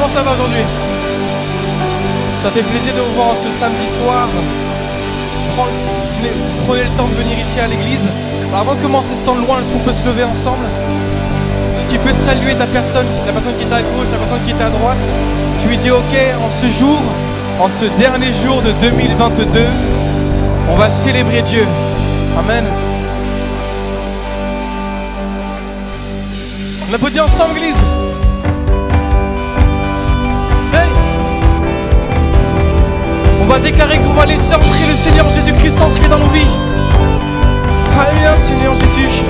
ça va aujourd'hui? Ça fait plaisir de vous voir ce samedi soir. Prenez le temps de venir ici à l'église. Alors avant de commencer ce temps de loin, est-ce qu'on peut se lever ensemble? Si tu peux saluer ta personne, la personne qui est à gauche, la personne qui est à droite, tu lui dis ok, en ce jour, en ce dernier jour de 2022, on va célébrer Dieu. Amen. On applaudit ensemble, église. Hey! On va déclarer qu'on va laisser entrer le Seigneur Jésus-Christ entrer dans nos vies. Alléluia, Seigneur Jésus.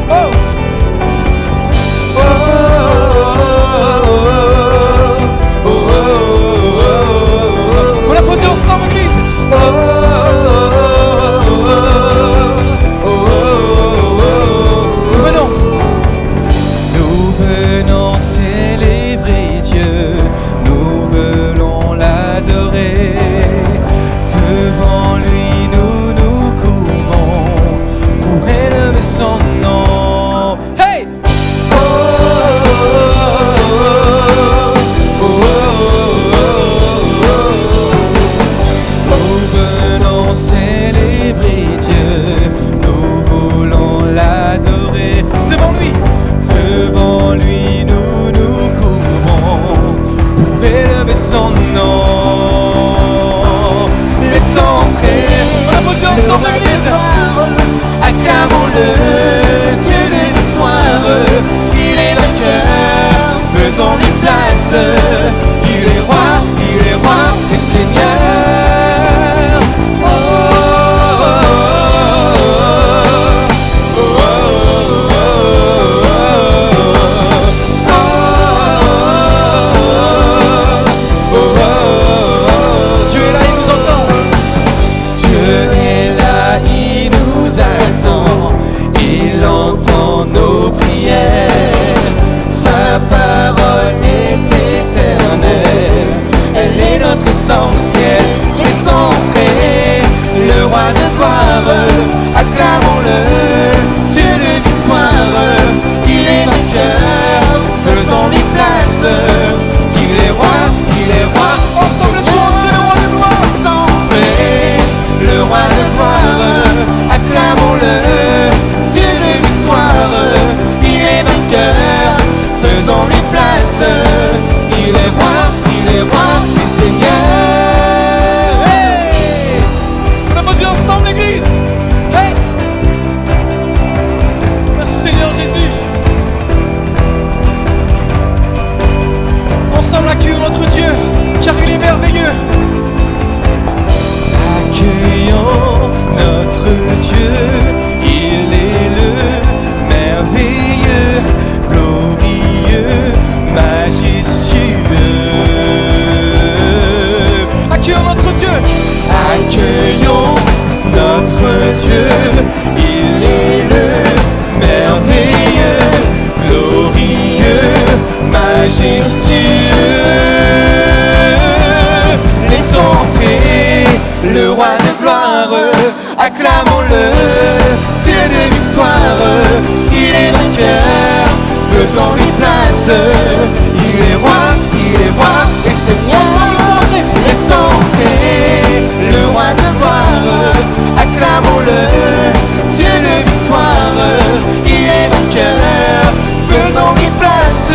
Oh! Oh, oh, oh, oh, oh. On applaudit ensemble, église. Oh, oh, oh, oh, oh. Nous venons. Nous venons célébrer Dieu. Nous voulons l'adorer. Devant lui, nous nous couvrons pour élever son nom. Hey! Célébrer Dieu, nous voulons l'adorer. Devant lui, nous nous courbons pour élever son nom. Laissons entrer, On applaudit ensemble, l'église. acclamons-le, Dieu de victoire. Il est vainqueur, faisons-lui place. Il est roi et Seigneur. Il entend nos prières, sa parole est éternelle, elle est notre essentiel. Laissons entrer le roi de gloire, acclamons-le, Dieu de victoire. Il est vainqueur, faisons-lui place. Il est roi, Ensemble, laissons entrer le roi de gloire. laissons entrer le roi de gloire, acclamons-le, Dieu de victoire. Il est vainqueur, faisons-lui place. Il est roi et Seigneur. Hey! On applaudit ensemble, l'église. Hey! Merci Seigneur Jésus. Ensemble, accueillons notre Dieu, car il est merveilleux. Accueillons notre Dieu, il est le merveilleux, glorieux, majestueux. Accueillons notre Dieu. Accueillons notre Dieu, il est le merveilleux, glorieux, majestueux. Laissons entrer le roi de gloire, acclamons-le, Dieu de victoire. Il est vainqueur, faisons-lui place. Il est roi et Seigneur. Laissons entrer le roi de gloire, acclamons-le, Dieu de victoire. Il est vainqueur, faisons-lui place.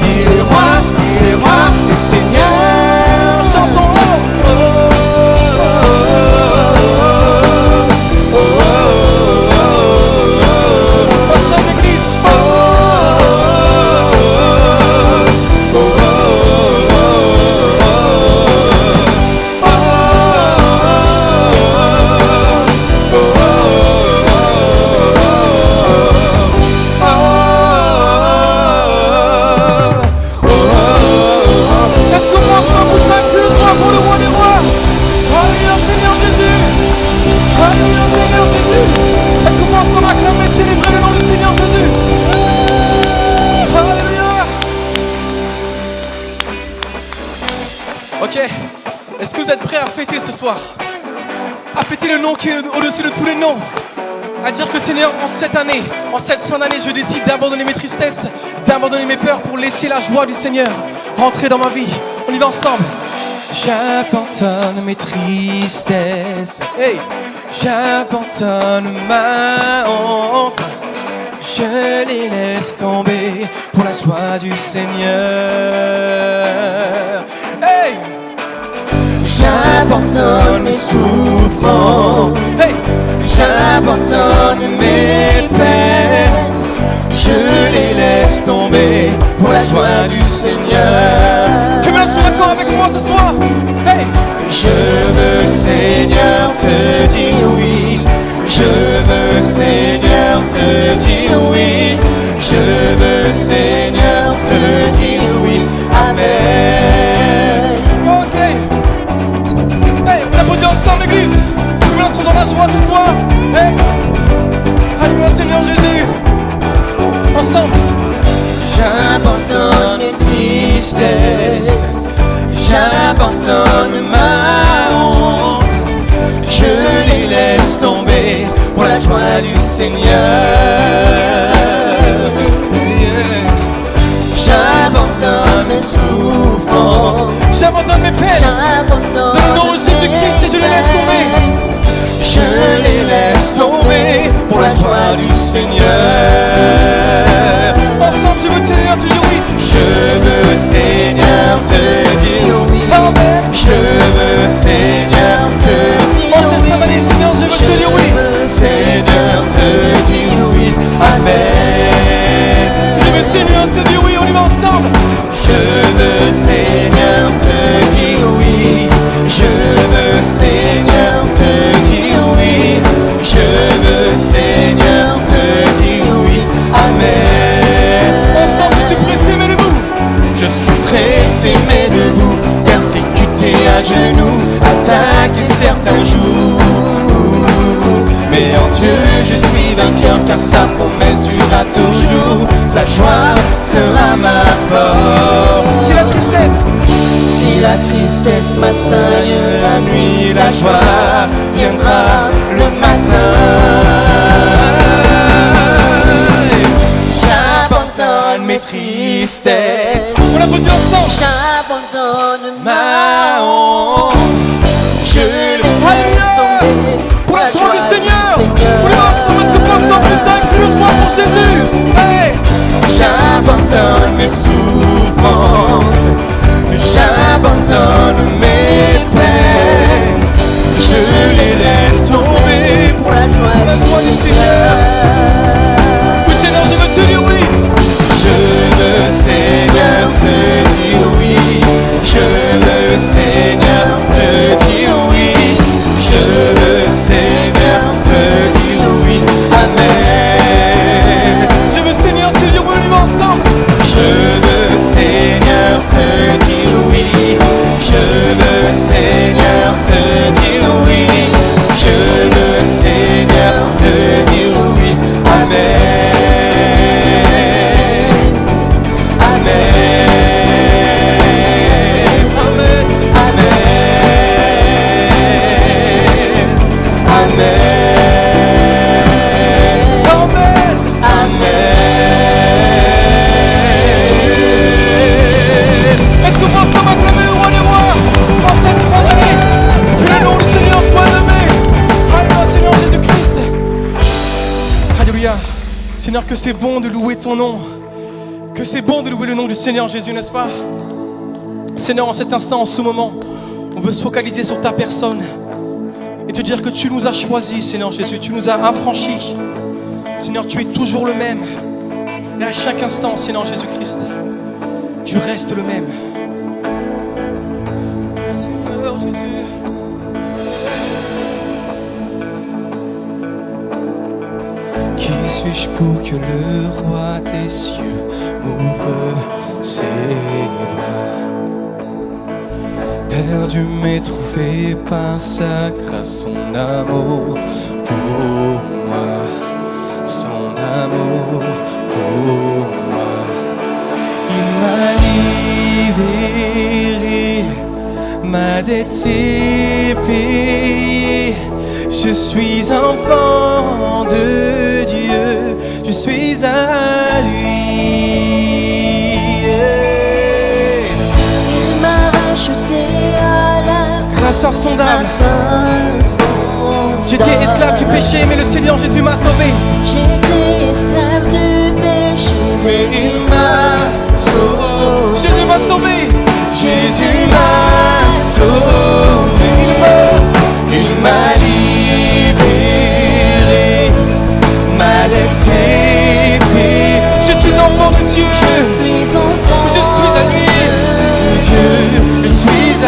Il est roi et Seigneur. Chantons-le. Ensemble, l'église. Est-ce que moi, ensemble, vous savez plus le soir pour le roi des rois? Alléluia, Seigneur Jésus. Alléluia, Seigneur Jésus. Est-ce que moi, ensemble, acclamer, célébrer le nom du Seigneur Jésus? Alléluia. Ok. Est-ce que vous êtes prêts à fêter ce soir? À fêter le nom qui est au-dessus de tous les noms? À dire que Seigneur, en cette année, en cette fin d'année, je décide d'abandonner mes tristesses, d'abandonner mes peurs pour laisser la joie du Seigneur. rentrer dans ma vie. On y va ensemble. J'abandonne mes tristesses. Hey. J'abandonne ma honte. Je les laisse tomber pour la joie du Seigneur. Hey! J'abandonne mes souffrances. Hey! J'abandonne mes peines. Je les laisse tomber pour la joie du Seigneur. Tu me sont d'accord avec moi ce soir? Hey! Je veux, Seigneur, te dire oui. Je veux, Seigneur, te dire oui. Je veux, Seigneur, te dire oui. Amen. Ok. Hey, on applaudit ensemble l'église. Combien sont dans la joie ce soir? Hey. Alléluia, Seigneur Jésus. Ensemble. J'abandonne mes tristesses. J'abandonne ma honte. Je les laisse tomber pour la joie du Seigneur. Yeah. J'abandonne mes souffrances. J'abandonne mes peines. Dans le nom de Jésus-Christ et je les laisse tomber. Je les laisse tomber pour la joie du Seigneur. Ensemble, je veux te dire oui. Je veux, Seigneur, te dire oui. Amen. Je veux, Seigneur, te dire oui. En cette fin d'année, Seigneur, je veux te dire oui. Seigneur, te dire oui. Amen. Je veux, Seigneur, te dire oui. On y va ensemble. Je veux, Seigneur, te dire oui. Je veux, Seigneur, te dire oui. Je veux, Seigneur, te dire oui. Amen. Ensemble, je suis pressé mais debout. Je suis pressé mais debout. Persécuté à genoux, attaqué certains jours. Mais en Dieu je suis vainqueur, car sa promesse durera toujours. Sa joie sera ma force. Si la tristesse m'assaille la nuit, la joie viendra le matin. J'abandonne mes tristesses. On l'applaudit ensemble. J'abandonne ma honte. Je les laisse tomber pour la joie du Seigneur. On est ensemble, est-ce que vous ensemble plus ça crie joie pour Jésus? Hey! J'abandonne mes souffrances. J'abandonne mes peines. Je les laisse tomber pour la joie du Seigneur. Oui, Seigneur, je veux te dire oui. Je veux, Seigneur, te dire oui. Je veux, Seigneur, te dire oui. Je veux, Seigneur, te dire oui. Amen. Je veux, Seigneur, te dire oui, on y va ensemble. Je veux, Seigneur, te dire oui. Je veux, Seigneur, te dire oui. Je veux, Seigneur, te dire oui. Amen. Amen. Amen. Amen. Amen. Amen. Amen. Est-ce qu'on peut ensemble acclamer le roi des rois en cette fin d'année? Que le nom du Seigneur soit nommé. Alléluia, Seigneur Jésus-Christ. Alléluia. Seigneur, que c'est bon de louer ton nom. Que c'est bon de louer le nom du Seigneur Jésus, n'est-ce pas? Seigneur, en cet instant, en ce moment, on veut se focaliser sur ta personne et te dire que tu nous as choisis, Seigneur Jésus, tu nous as affranchis. Seigneur, tu es toujours le même. Et à chaque instant, Seigneur Jésus-Christ, tu restes le même. Seigneur Jésus. Qui suis-je pour que le roi des cieux m'ouvre ses bras? Perdu mais trouvé par sa grâce, son amour pour moi, son amour pour moi. Il m'a libéré, ma dette est payée. Je suis enfant de Dieu, je suis à lui. grâce insondable. J'étais esclave du péché, mais le Seigneur Jésus m'a sauvé. J'étais esclave du péché, Mais il m'a sauvé. Jésus m'a sauvé. Jésus m'a sauvé, il m'a libéré, ma dette est payée. Je suis enfant de Dieu. je suis enfant Je suis à lui. Dieu, je suis à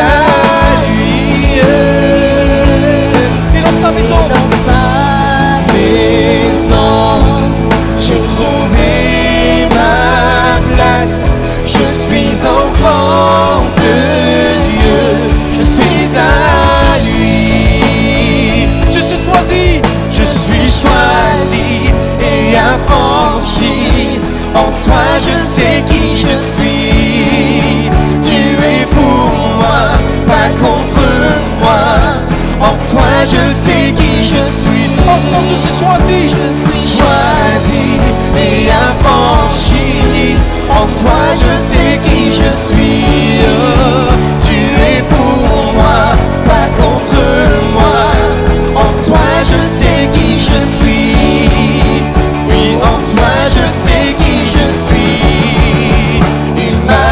lui. Et dans sa maison, dans sa Maison, j'ai trouvé ma place. Je suis enfant de Dieu, je suis à lui. je suis choisi. Je suis choisi et affranchi. En toi je sais qui je suis. Tu es pour moi, pas contre moi. En toi je sais qui je suis. Ensemble, je suis choisi. Choisi et affranchi. En toi je sais qui je suis. Oh, tu es pour moi, pas contre moi. En toi je sais qui je suis. Oui, en toi je sais qui je suis. Il m'a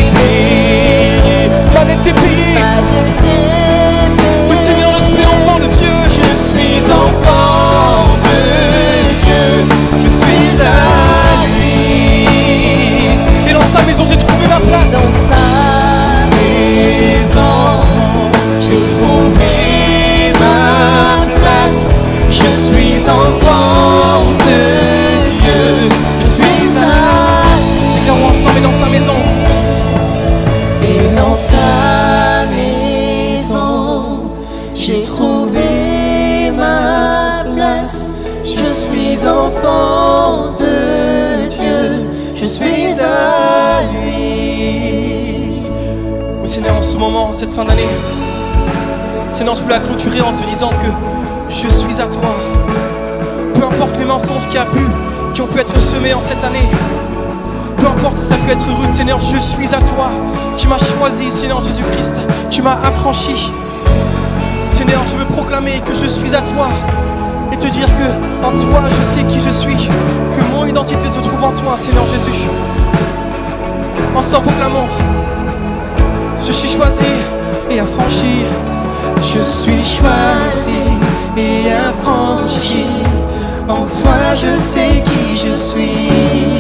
libéré. Ma dette est payée. ma dette est Le Seigneur, je suis enfant de Dieu. Je suis enfant de Dieu. Je suis à lui. Et dans sa maison, j'ai trouvé ma place. dans sa Maison, j'ai trouvé ma place. Je suis enfant de Dieu. Je suis à Déclarons ensemble et dans sa maison. et dans sa maison, j'ai trouvé ma place. Je suis enfant de Dieu, je suis à lui. Oui, Seigneur, en ce moment, en cette fin d'année, Seigneur, je voulais la clôturer en te disant que je suis à toi. Peu importe les mensonges qui ont pu être semés en cette année. Peu importe si ça peut être rude, Seigneur, je suis à toi. Tu m'as choisi, Seigneur Jésus-Christ. Tu m'as affranchi. Seigneur, je veux proclamer que je suis à toi et te dire que en toi, je sais qui je suis. Que mon identité se trouve en toi, Seigneur Jésus. Ensemble, proclamons. Je suis choisi et affranchi. Je suis choisi et affranchi. En toi je sais qui je suis.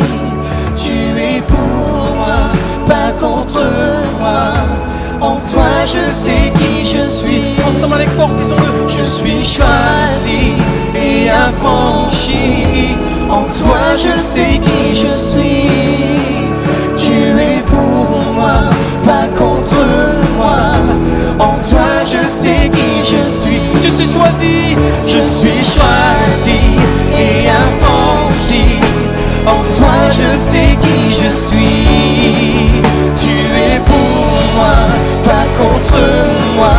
Tu es pour moi, pas contre moi. En toi je sais qui je suis. Ensemble avec force, disons-le. Je suis choisi et affranchi. En toi je sais qui je suis. Tu es pour moi, pas contre moi. En toi je sais qui je suis. Je suis choisi. Je suis choisi et affranchi. En toi je sais qui je suis. Tu es pour moi, pas contre moi.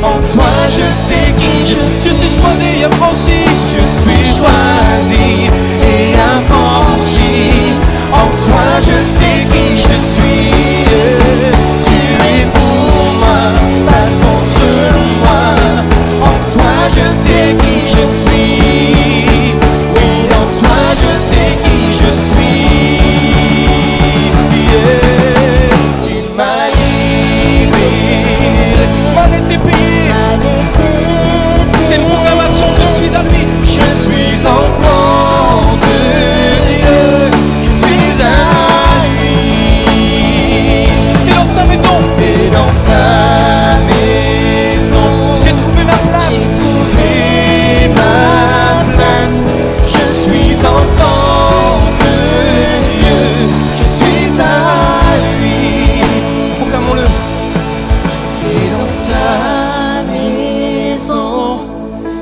En toi je sais qui je suis. Je suis choisi et affranchi. Je suis choisi et affranchi. En toi je sais qui je suis. Tu es pour moi, pas contre moi. En toi je sais qui je suis. Oui, en toi je sais qui je suis. Yeah. Il m'a libéré. Ma dette est payée. Ma dette est C'est une proclamation, je suis à lui. Je suis enfant de Dieu. Je suis à lui. Et dans sa maison, Et dans sa maison, j'ai trouvé ma place. j'ai trouvé ma place. Je suis enfant de Dieu. Je suis à lui. Proclamons-le. Et dans sa maison,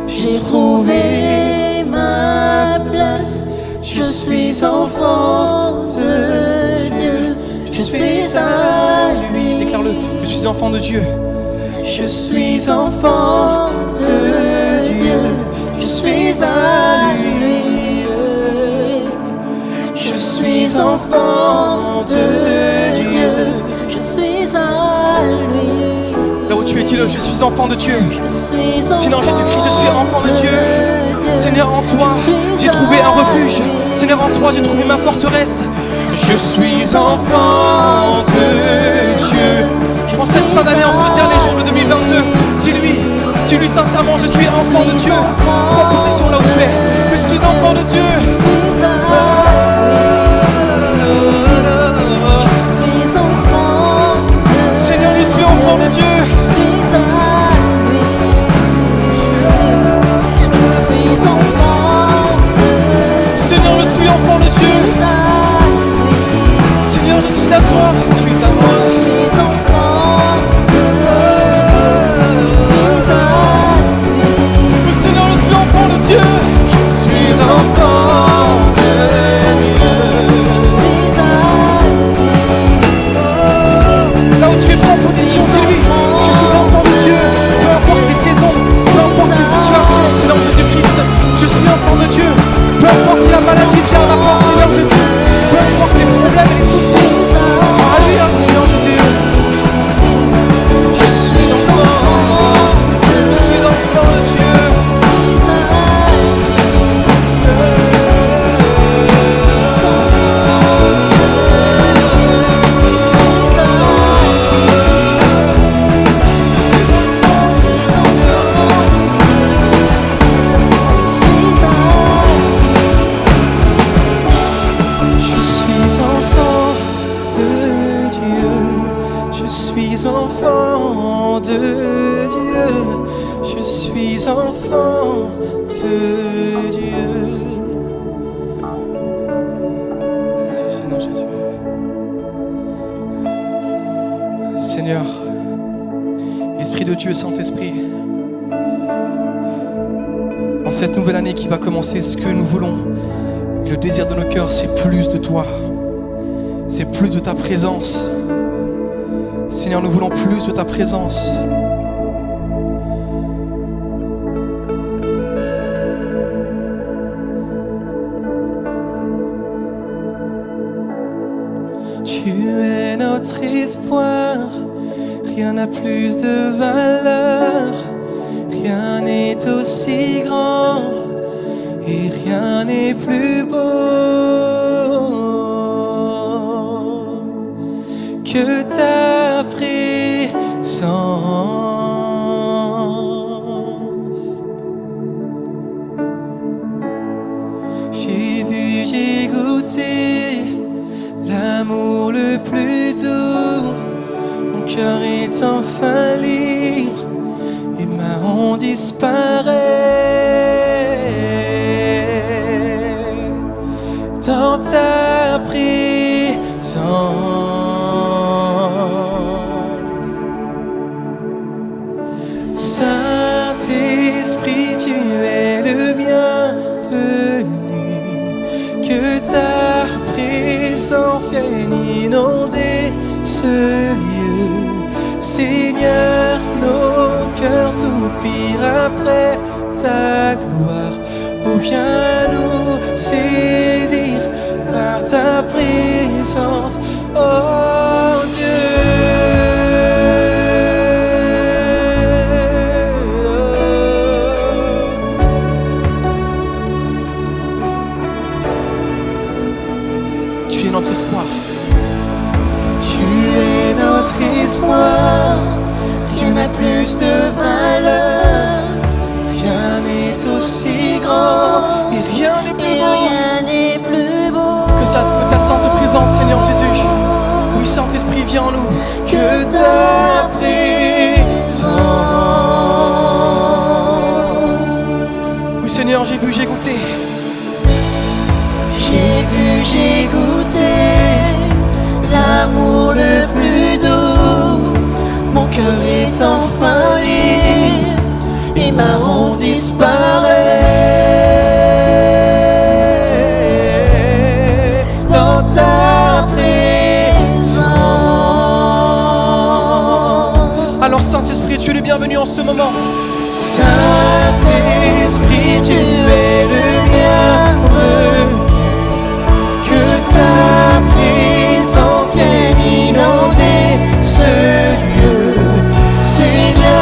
j'ai trouvé ma place. Je suis enfant de Dieu, je suis à lui. Déclare-le. Je suis enfant de Dieu. je suis enfant de Dieu. Je suis à lui. Je suis enfant de Dieu. Je suis à lui. Là où tu Dieu, dis-le, je suis enfant de Dieu. Je suis enfant Seigneur Jésus-Christ, je suis enfant de Dieu. de Dieu. Seigneur, en toi, j'ai trouvé un refuge. Seigneur, en toi, j'ai trouvé ma forteresse. Je suis enfant de Dieu. En cette fin d'année, en ce dernier jour de 2022, dis-lui sincèrement, je suis enfant de Dieu. Prends position là où tu es. Je suis enfant de Dieu. Je suis enfant de Seigneur, je suis enfant de Dieu. Je suis à lui. Je suis enfant de Seigneur, je suis enfant de Dieu. Je suis à lui. Seigneur, je suis à toi. Tu es à moi. Je suis enfant de Je suis à lui. Mais Seigneur, je suis enfant de Dieu. Je suis enfant de Dieu. Je suis à lui. Là où tu es, prends position, dis-lui. Je suis enfant de Dieu. Peu importe les saisons, peu importe les situations, Seigneur Jésus-Christ, je suis enfant de Dieu. Peu importe si la maladie vient à ma porte, Seigneur Jésus. Peu importe les problèmes et les soucis. Alléluia, Seigneur Jésus. Je suis enfant. Je suis enfant de Dieu. Je suis enfant de Dieu. Merci Seigneur Jésus. Seigneur, Esprit de Dieu, Saint-Esprit, en cette nouvelle année qui va commencer, ce que nous voulons, le désir de nos cœurs, c'est plus de toi, c'est plus de ta présence. Seigneur, nous voulons plus de ta présence. Tu es notre espoir, rien n'a plus de valeur, rien n'est aussi grand et rien n'est plus beau que ta présence. J'ai vu, j'ai goûté l'amour le plus doux, mon cœur est enfin libre et ma honte disparaît. Dans ta présence, Saint-Esprit, tu es le bienvenu, que ta présence vienne inonder ce lieu. Seigneur, nos cœurs soupirent après ta gloire. Oh, viens nous saisir par ta présence, oh Dieu. Tu es notre espoir. Tu es notre espoir, rien n'a plus de valeur, Rien n'est aussi grand et rien n'est plus et beau rien n'est plus beau que ta sainte présence, Seigneur Jésus. Oui, Saint-Esprit, viens en nous. que ta présence. Oui, Seigneur, j'ai vu, j'ai goûté. J'ai vu, j'ai goûté l'amour le plus doux, mon cœur est enfin libre et ma honte disparaît. Dans ta présence. Alors, Saint-Esprit, tu es le bienvenu en ce moment. Saint-Esprit, tu es le bienvenu, que ta présence vienne inonder ce lieu. Seigneur,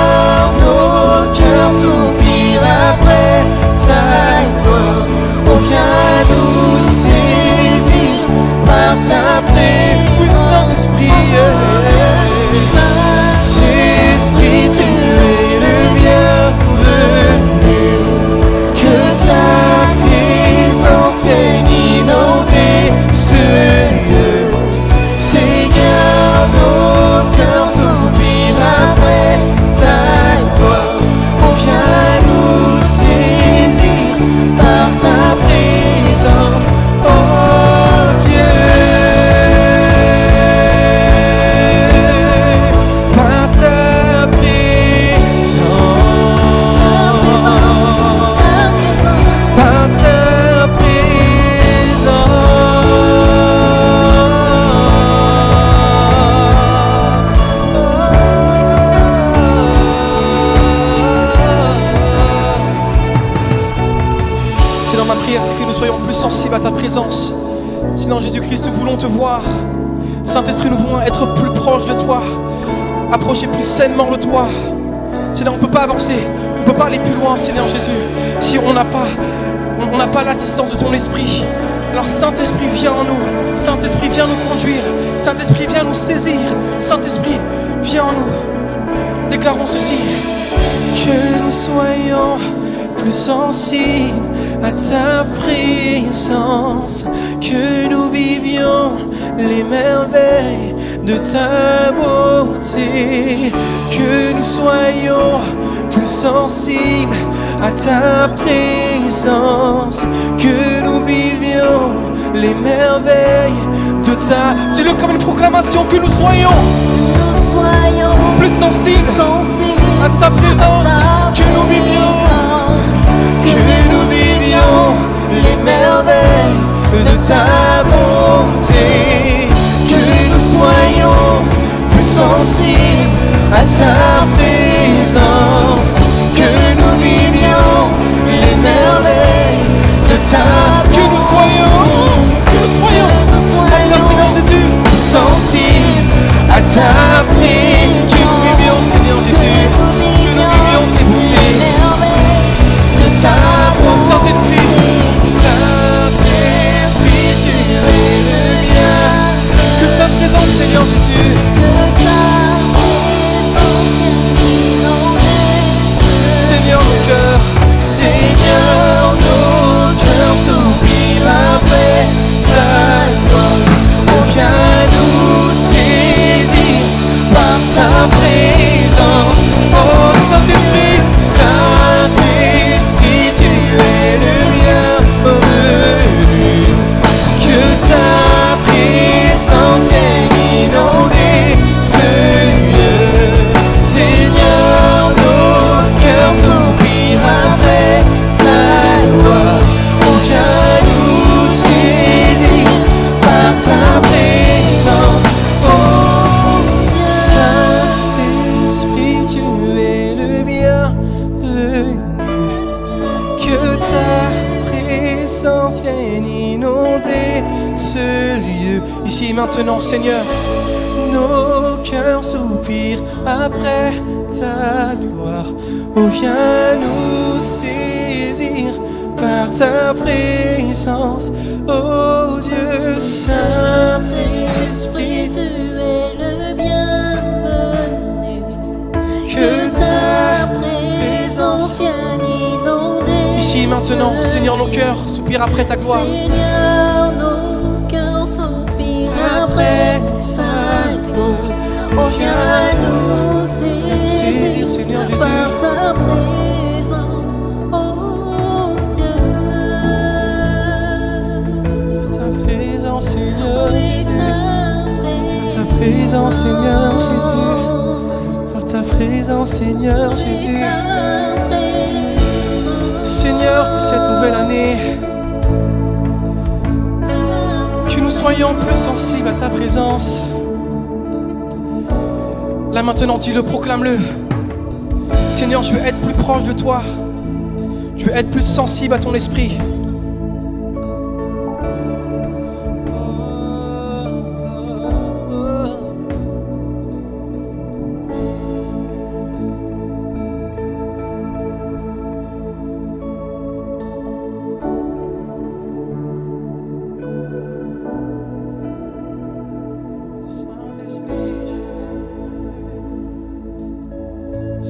Seigneur, ma prière, c'est que nous soyons plus sensibles à ta présence. Seigneur Jésus-Christ, nous voulons te voir. Saint-Esprit, nous voulons être plus proches de toi, approcher plus sainement de toi. Seigneur, on ne peut pas avancer, on ne peut pas aller plus loin, Seigneur Jésus, si on n'a pas l'assistance de ton Esprit. Alors Saint-Esprit, viens en nous. Saint-Esprit, viens nous conduire. Saint-Esprit, viens nous saisir. Saint-Esprit, viens en nous. Déclarons ceci. Que nous soyons plus sensibles à ta présence, que nous vivions les merveilles de ta beauté, que nous soyons plus sensibles à ta présence, que nous vivions les merveilles de ta... Dis-le comme une proclamation, que nous soyons plus sensibles à ta présence, que nous vivions les merveilles de ta bonté, que nous soyons plus sensibles à ta présence, que nous vivions les merveilles de ta bonté, que nous soyons, Alléluia Seigneur Jésus, plus sensibles à ta présence, que nous vivions Seigneur Jésus, que nous vivions tes bontés de ta bonté. Saint-Esprit, Saint-Esprit, tu es le bien, que ta présence Seigneur Jésus, Seigneur nos cœurs, Seigneur, nos cœurs soupirent après ta gloire. Oh, viens nous saisir par ta présence. Oh, Saint-Esprit, Saint-Esprit, tu es le bienvenu. Que ta présence vienne inonder ce lieu. Seigneur, nos cœurs soupirent après ta gloire. Oh, viens nous saisir par ta présence. Oh, Saint-Esprit, tu es le bienvenu. Que ta présence vienne inonder ce lieu. ici et maintenant Seigneur. Nos cœurs soupirent après ta gloire. Oh, viens nous saisir par ta présence. Oh Dieu, Saint-Esprit, tu es le bienvenu. que ta présence vienne inonder. Ici et maintenant, Seigneur, nos cœurs soupirent après ta gloire. Seigneur, nos cœurs soupirent après ta gloire. Oh, viens nous saisir, Seigneur Jésus. par ta présence, oh Dieu. ta présence, Seigneur Oui, Jésus. Ta présence, Seigneur Jésus. Par ta présence, Seigneur Jésus. Seigneur, que cette nouvelle année, que nous soyons plus sensibles à ta présence. Là maintenant, dis-le, proclame-le. Seigneur, je veux être plus proche de toi. Je veux être plus sensible à ton esprit.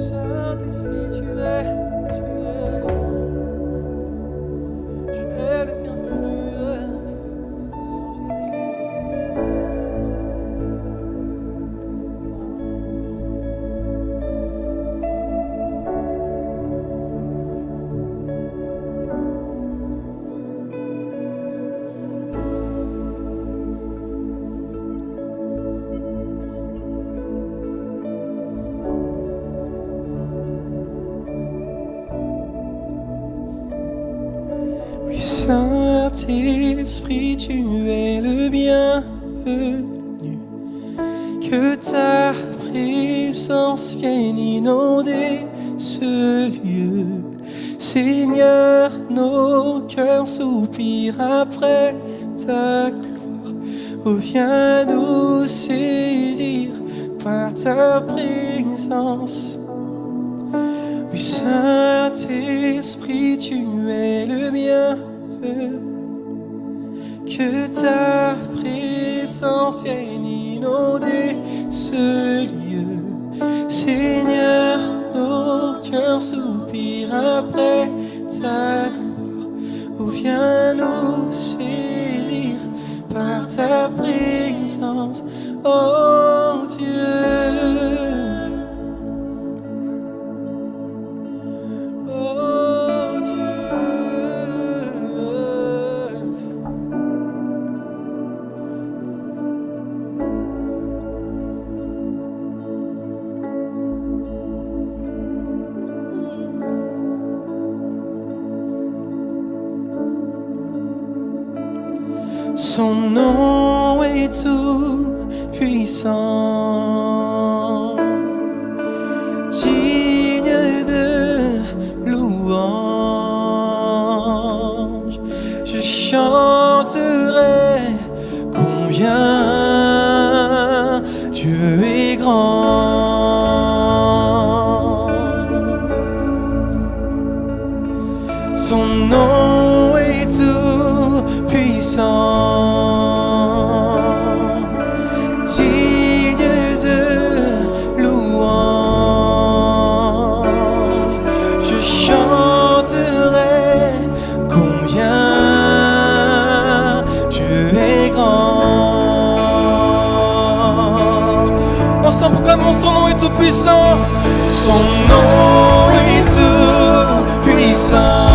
Saint-Esprit, tu es le bienvenu, Seigneur Jésus. Oui, Saint-Esprit, tu es le bienvenu. Que ta présence vienne inonder ce lieu. Seigneur, nos cœurs soupirent après ta gloire. Oh, viens nous saisir par ta présence. Oui, Saint-Esprit, tu es le bienvenu. Que ta présence vienne inonder ce lieu. Seigneur, nos cœurs soupirent après ta gloire. Oh, viens nous saisir par ta présence, oh Dieu. Oh Dieu. Son nom est tout puissant, digne de louange. Je chanterai combien Dieu est grand. Son nom est tout puissant, digne de louange. Je chanterai combien Dieu est grand. Ensemble, proclamons son nom est tout puissant. Son nom est tout puissant.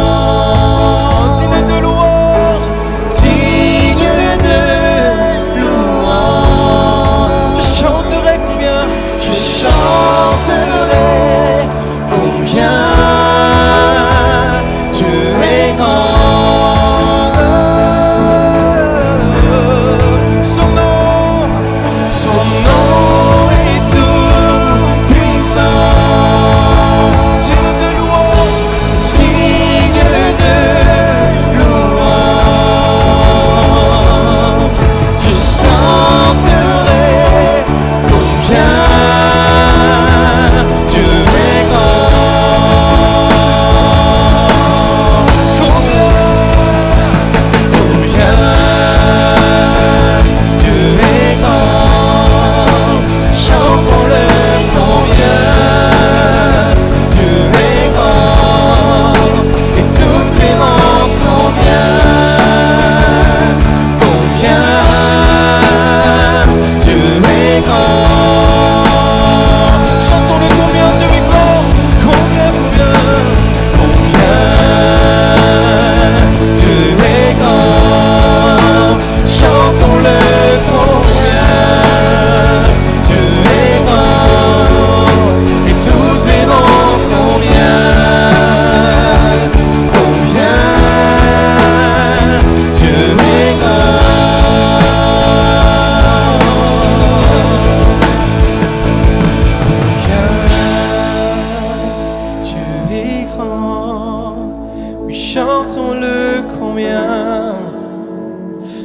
Chantons-le combien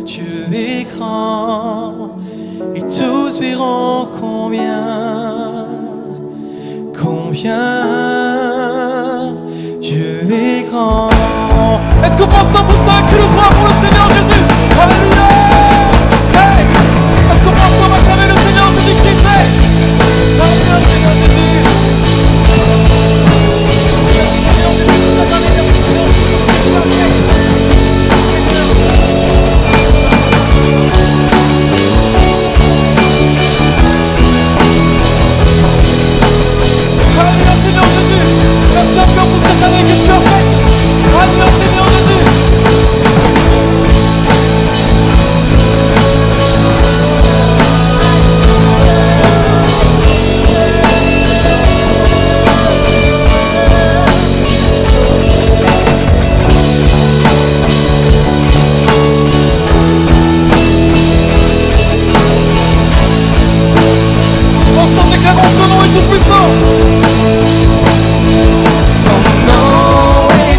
Dieu est grand, et tous verront combien Dieu est grand. Est-ce qu'on pense 100% que le soir pour le Seigneur Jésus? Alléluia! Hey! Est-ce qu'on pense qu'on va acclamer le Seigneur Jésus-Christ? Alléluia, Seigneur Jésus! Alléluia Seigneur Jésus, merci encore pour cette année que tu as faite. Alléluia Seigneur Jésus. Ensemble déclarons son nom est tout puissant. Son nom est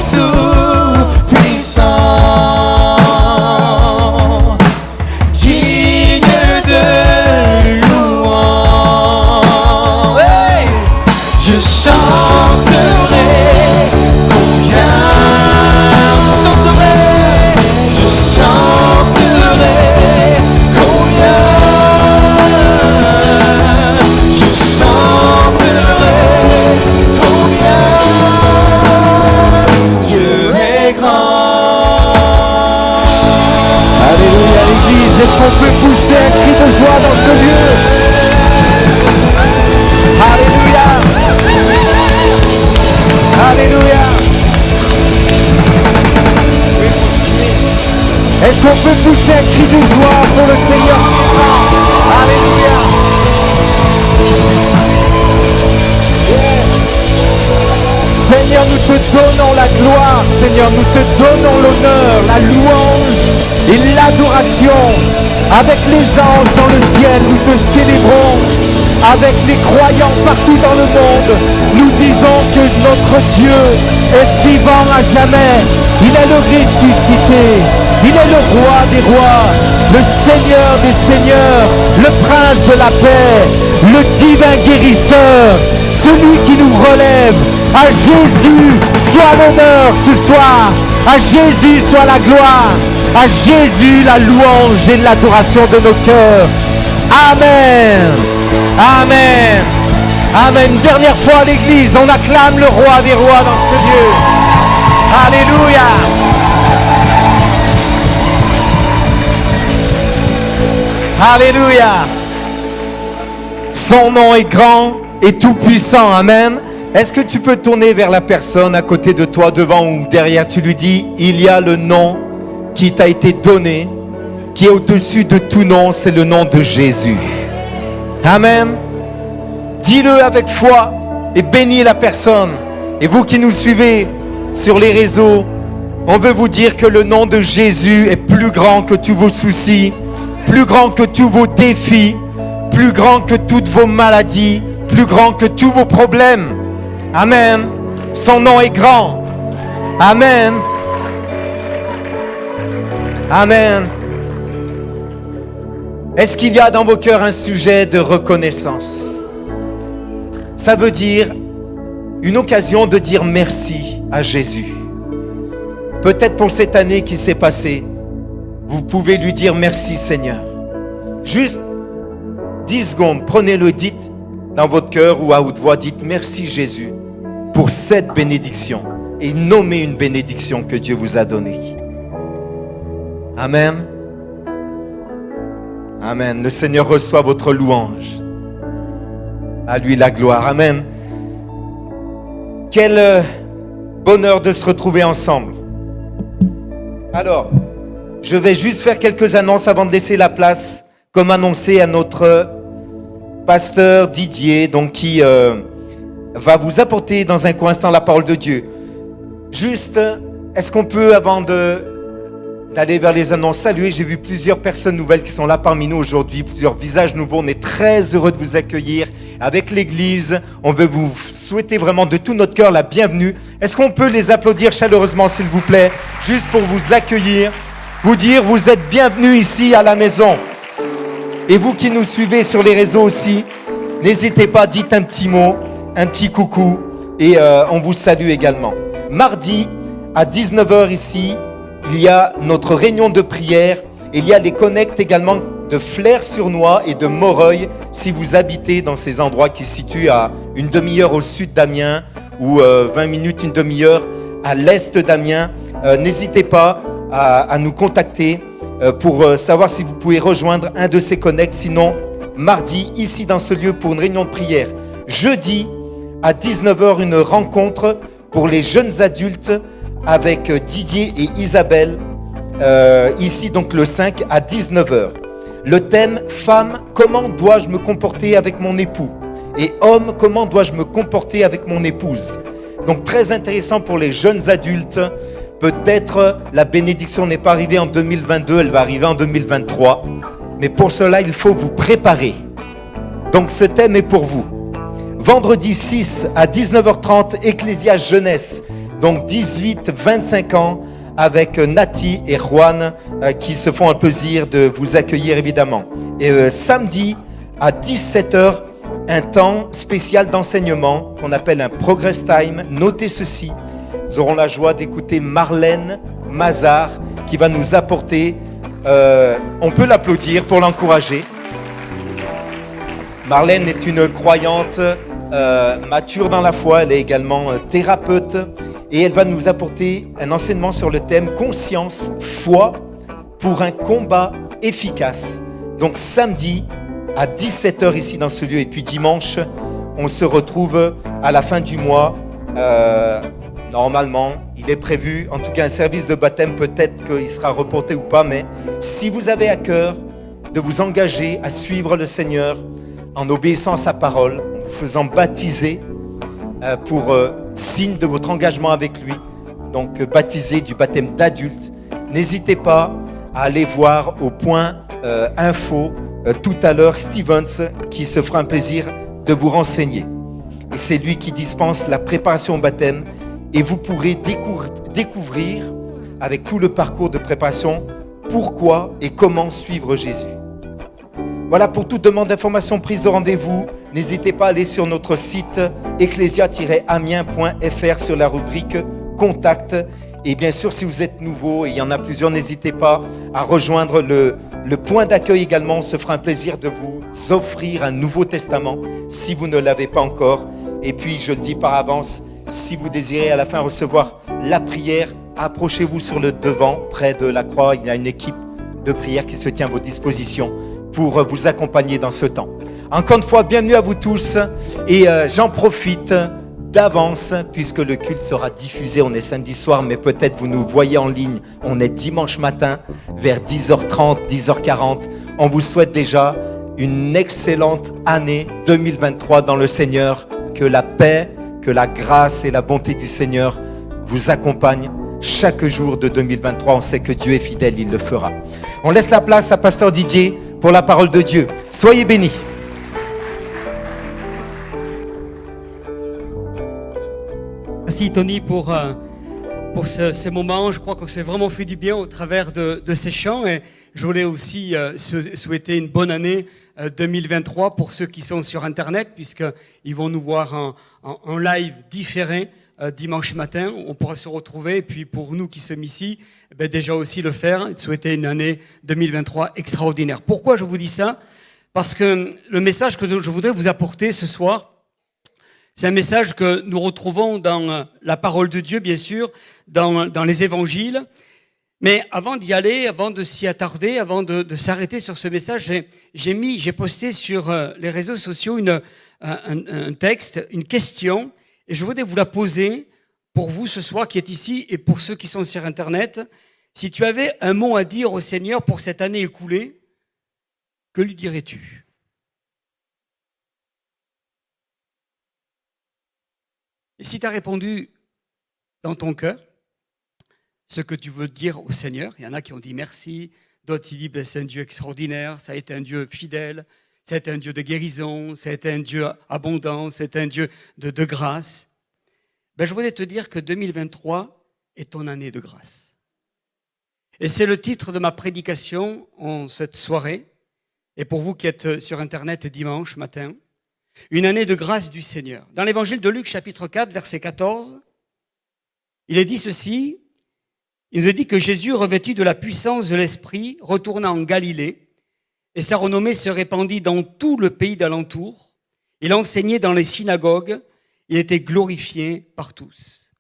chanterai combien je chanterai combien je chanterai combien Dieu est grand. Alléluia l'église, est-ce qu'on peut pousser un cri de joie dans ce lieu? Alléluia. Alléluia. Est-ce qu'on peut pousser un cri de joie pour le Seigneur qui est grand? Alléluia. Seigneur, nous te donnons la gloire. Seigneur, nous te donnons l'honneur, la louange et l'adoration. Avec les anges dans le ciel, nous te célébrons. Avec les croyants partout dans le monde, nous disons que notre Dieu est vivant à jamais. Il est le ressuscité. Il est le roi des rois, le Seigneur des seigneurs, le prince de la paix, le divin guérisseur, celui qui nous relève. À Jésus soit l'honneur ce soir. À Jésus soit la gloire. À Jésus la louange et l'adoration de nos cœurs. Amen. Amen. Amen. Une dernière fois à l'église, on acclame le roi des rois dans ce lieu. Alléluia. Alléluia. Son nom est grand et tout puissant. Amen. Est-ce que tu peux tourner vers la personne à côté de toi, devant ou derrière? Tu lui dis, il y a le nom qui t'a été donné, qui est au-dessus de tout nom, c'est le nom de Jésus. Amen. Dis-le avec foi et bénis la personne. Et vous qui nous suivez sur les réseaux, on veut vous dire que le nom de Jésus est plus grand que tous vos soucis, plus grand que tous vos défis, plus grand que toutes vos maladies, plus grand que tous vos problèmes. Amen. Son nom est grand. Amen. Amen. Est-ce qu'il y a dans vos cœurs un sujet de reconnaissance? Ça veut dire une occasion de dire merci à Jésus. Peut-être pour cette année qui s'est passée, vous pouvez lui dire merci Seigneur. Juste 10 secondes, prenez-le, dites dans votre cœur ou à haute voix, dites merci Jésus pour cette bénédiction et nommez une bénédiction que Dieu vous a donnée. Amen. Amen. Le Seigneur reçoit votre louange. À lui la gloire. Amen. Quel bonheur de se retrouver ensemble. Alors, je vais juste faire quelques annonces avant de laisser la place, comme annoncé à notre pasteur Didier, donc qui va vous apporter dans un court instant la parole de Dieu. Juste, est-ce qu'on peut, avant d'aller vers les annonces, saluer? J'ai vu plusieurs personnes nouvelles qui sont là parmi nous aujourd'hui, plusieurs visages nouveaux. On est très heureux de vous accueillir avec l'église. On veut vous souhaiter vraiment de tout notre cœur la bienvenue. Est-ce qu'on peut les applaudir chaleureusement, s'il vous plaît, juste pour vous accueillir, vous dire vous êtes bienvenus ici à la maison. Et vous qui nous suivez sur les réseaux aussi, n'hésitez pas, dites un petit mot, un petit coucou et on vous salue également. Mardi à 19h ici, il y a notre réunion de prière. Il y a les connectes également de Flers-sur-Noix et de Moreuil si vous habitez dans ces endroits qui se situent à une demi-heure au sud d'Amiens ou 20 minutes, une demi-heure à l'est d'Amiens. N'hésitez pas à nous contacter pour savoir si vous pouvez rejoindre un de ces connects. Sinon, mardi, ici dans ce lieu pour une réunion de prière. Jeudi, à 19h, une rencontre pour les jeunes adultes avec Didier et Isabelle, ici donc le 5 à 19h. Le thème « Femme, comment dois-je me comporter avec mon époux ?» et « Homme, comment dois-je me comporter avec mon épouse ?» Donc très intéressant pour les jeunes adultes. Peut-être la bénédiction n'est pas arrivée en 2022, elle va arriver en 2023. Mais pour cela, il faut vous préparer. Donc ce thème est pour vous. Vendredi 6 à 19h30, Ecclésias Jeunesse. Donc 18-25 ans avec Nati et Juan qui se font un plaisir de vous accueillir évidemment. Et samedi à 17h, un temps spécial d'enseignement qu'on appelle un Progress Time. Notez ceci, nous aurons la joie d'écouter Marlène Mazard qui va nous apporter, on peut l'applaudir pour l'encourager. Marlène est une croyante mature dans la foi, elle est également thérapeute et elle va nous apporter un enseignement sur le thème conscience, foi pour un combat efficace. Donc samedi à 17h ici dans ce lieu et puis dimanche on se retrouve à la fin du mois. Normalement il est prévu en tout cas un service de baptême, peut-être qu'il sera reporté ou pas, mais si vous avez à cœur de vous engager à suivre le Seigneur en obéissant à sa parole, en vous faisant baptiser pour signe de votre engagement avec lui, donc baptisé du baptême d'adulte, n'hésitez pas à aller voir au point info tout à l'heure Stevens qui se fera un plaisir de vous renseigner. Et c'est lui qui dispense la préparation au baptême et vous pourrez découvrir avec tout le parcours de préparation pourquoi et comment suivre Jésus. Voilà, pour toute demande d'information, prise de rendez-vous, n'hésitez pas à aller sur notre site ecclesia-amiens.fr sur la rubrique Contact. Et bien sûr, si vous êtes nouveau, et il y en a plusieurs, n'hésitez pas à rejoindre le point d'accueil également. On se fera un plaisir de vous offrir un Nouveau Testament si vous ne l'avez pas encore. Et puis, je le dis par avance, si vous désirez à la fin recevoir la prière, approchez-vous sur le devant, près de la croix. Il y a une équipe de prière qui se tient à vos dispositions pour vous accompagner dans ce temps. Encore une fois, bienvenue à vous tous. Et j'en profite d'avance, puisque le culte sera diffusé, on est samedi soir, mais peut-être vous nous voyez en ligne, on est dimanche matin, vers 10h30, 10h40. On vous souhaite déjà une excellente année 2023 dans le Seigneur. Que la paix, que la grâce et la bonté du Seigneur vous accompagnent chaque jour de 2023. On sait que Dieu est fidèle, il le fera. On laisse la place à Pasteur Didier pour la parole de Dieu. Soyez bénis. Merci Tony pour ces moments. Je crois qu'on s'est vraiment fait du bien au travers de ces chants. Et je voulais aussi souhaiter une bonne année 2023 pour ceux qui sont sur Internet, puisqu'ils vont nous voir en live différé dimanche matin. On pourra se retrouver. Et puis pour nous qui sommes ici, déjà aussi le faire, souhaiter une année 2023 extraordinaire. Pourquoi je vous dis ça ? Parce que le message que je voudrais vous apporter ce soir, c'est un message que nous retrouvons dans la parole de Dieu, bien sûr, dans les évangiles. Mais avant d'y aller, avant de s'y attarder, avant de s'arrêter sur ce message, j'ai posté sur les réseaux sociaux un texte, une question, et je voudrais vous la poser pour vous ce soir qui êtes ici et pour ceux qui sont sur Internet. Si tu avais un mot à dire au Seigneur pour cette année écoulée, que lui dirais-tu ? Et si tu as répondu dans ton cœur ce que tu veux dire au Seigneur, il y en a qui ont dit merci, d'autres qui disent c'est un Dieu extraordinaire, ça a été un Dieu fidèle, c'est un Dieu de guérison, c'est un Dieu abondant, c'est un Dieu de grâce. Je voudrais te dire que 2023 est ton année de grâce. Et c'est le titre de ma prédication en cette soirée, et pour vous qui êtes sur Internet dimanche matin, une année de grâce du Seigneur. Dans l'évangile de Luc, chapitre 4, verset 14, il est dit ceci, il nous est dit que Jésus, revêtu de la puissance de l'Esprit, retourna en Galilée, et sa renommée se répandit dans tout le pays d'alentour. Il enseignait dans les synagogues, il était glorifié par tous.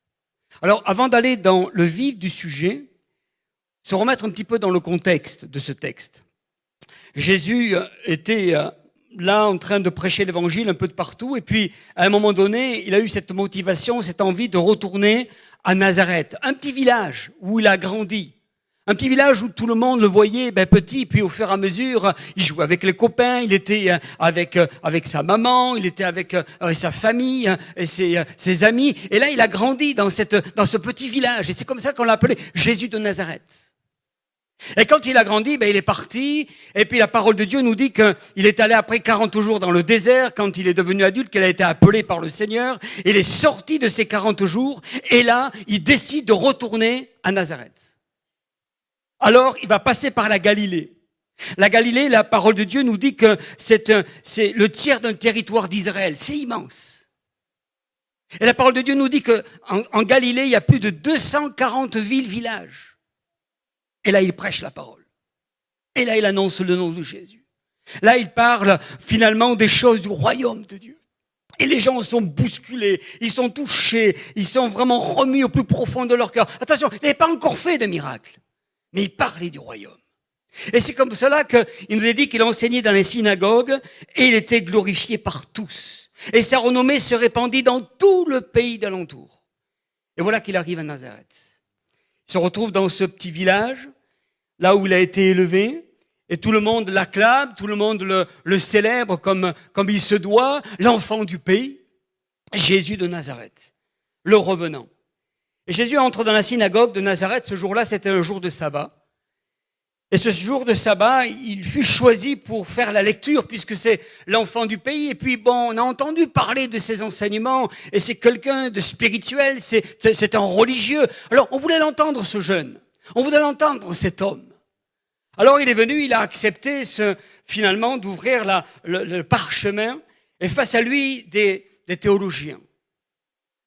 Alors, avant d'aller dans le vif du sujet, se remettre un petit peu dans le contexte de ce texte. Jésus était là en train de prêcher l'évangile un peu de partout, et puis à un moment donné, il a eu cette motivation, cette envie de retourner à Nazareth, un petit village où il a grandi, un petit village où tout le monde le voyait petit, puis au fur et à mesure, il jouait avec les copains, il était avec sa maman, il était avec sa famille et ses amis, et là il a grandi dans ce petit village, et c'est comme ça qu'on l'a appelé Jésus de Nazareth. Et quand il a grandi, il est parti, et puis la parole de Dieu nous dit qu'il est allé après 40 jours dans le désert, quand il est devenu adulte, qu'il a été appelé par le Seigneur, il est sorti de ces 40 jours, et là, il décide de retourner à Nazareth. Alors, il va passer par la Galilée. La Galilée, la parole de Dieu nous dit que c'est le tiers d'un territoire d'Israël. C'est immense. Et la parole de Dieu nous dit qu'en Galilée, il y a plus de 240 villes, villages. Et là, il prêche la parole. Et là, il annonce le nom de Jésus. Là, il parle finalement des choses du royaume de Dieu. Et les gens sont bousculés, ils sont touchés, ils sont vraiment remis au plus profond de leur cœur. Attention, il n'avait pas encore fait de miracle, mais il parlait du royaume. Et c'est comme cela qu'il nous a dit qu'il enseignait dans les synagogues et il était glorifié par tous. Et sa renommée se répandit dans tout le pays d'alentour. Et voilà qu'il arrive à Nazareth. Il se retrouve dans ce petit village, là où il a été élevé, et tout le monde l'acclame, tout le monde le célèbre comme il se doit, l'enfant du pays, Jésus de Nazareth, le revenant. Et Jésus entre dans la synagogue de Nazareth, ce jour-là, c'était un jour de sabbat. Et ce jour de sabbat, il fut choisi pour faire la lecture, puisque c'est l'enfant du pays. Et puis, bon, on a entendu parler de ses enseignements, et c'est quelqu'un de spirituel, c'est un religieux. Alors, on voulait l'entendre, ce jeune. On voulait l'entendre, cet homme. Alors, il est venu, il a accepté finalement d'ouvrir le parchemin, et face à lui, des théologiens.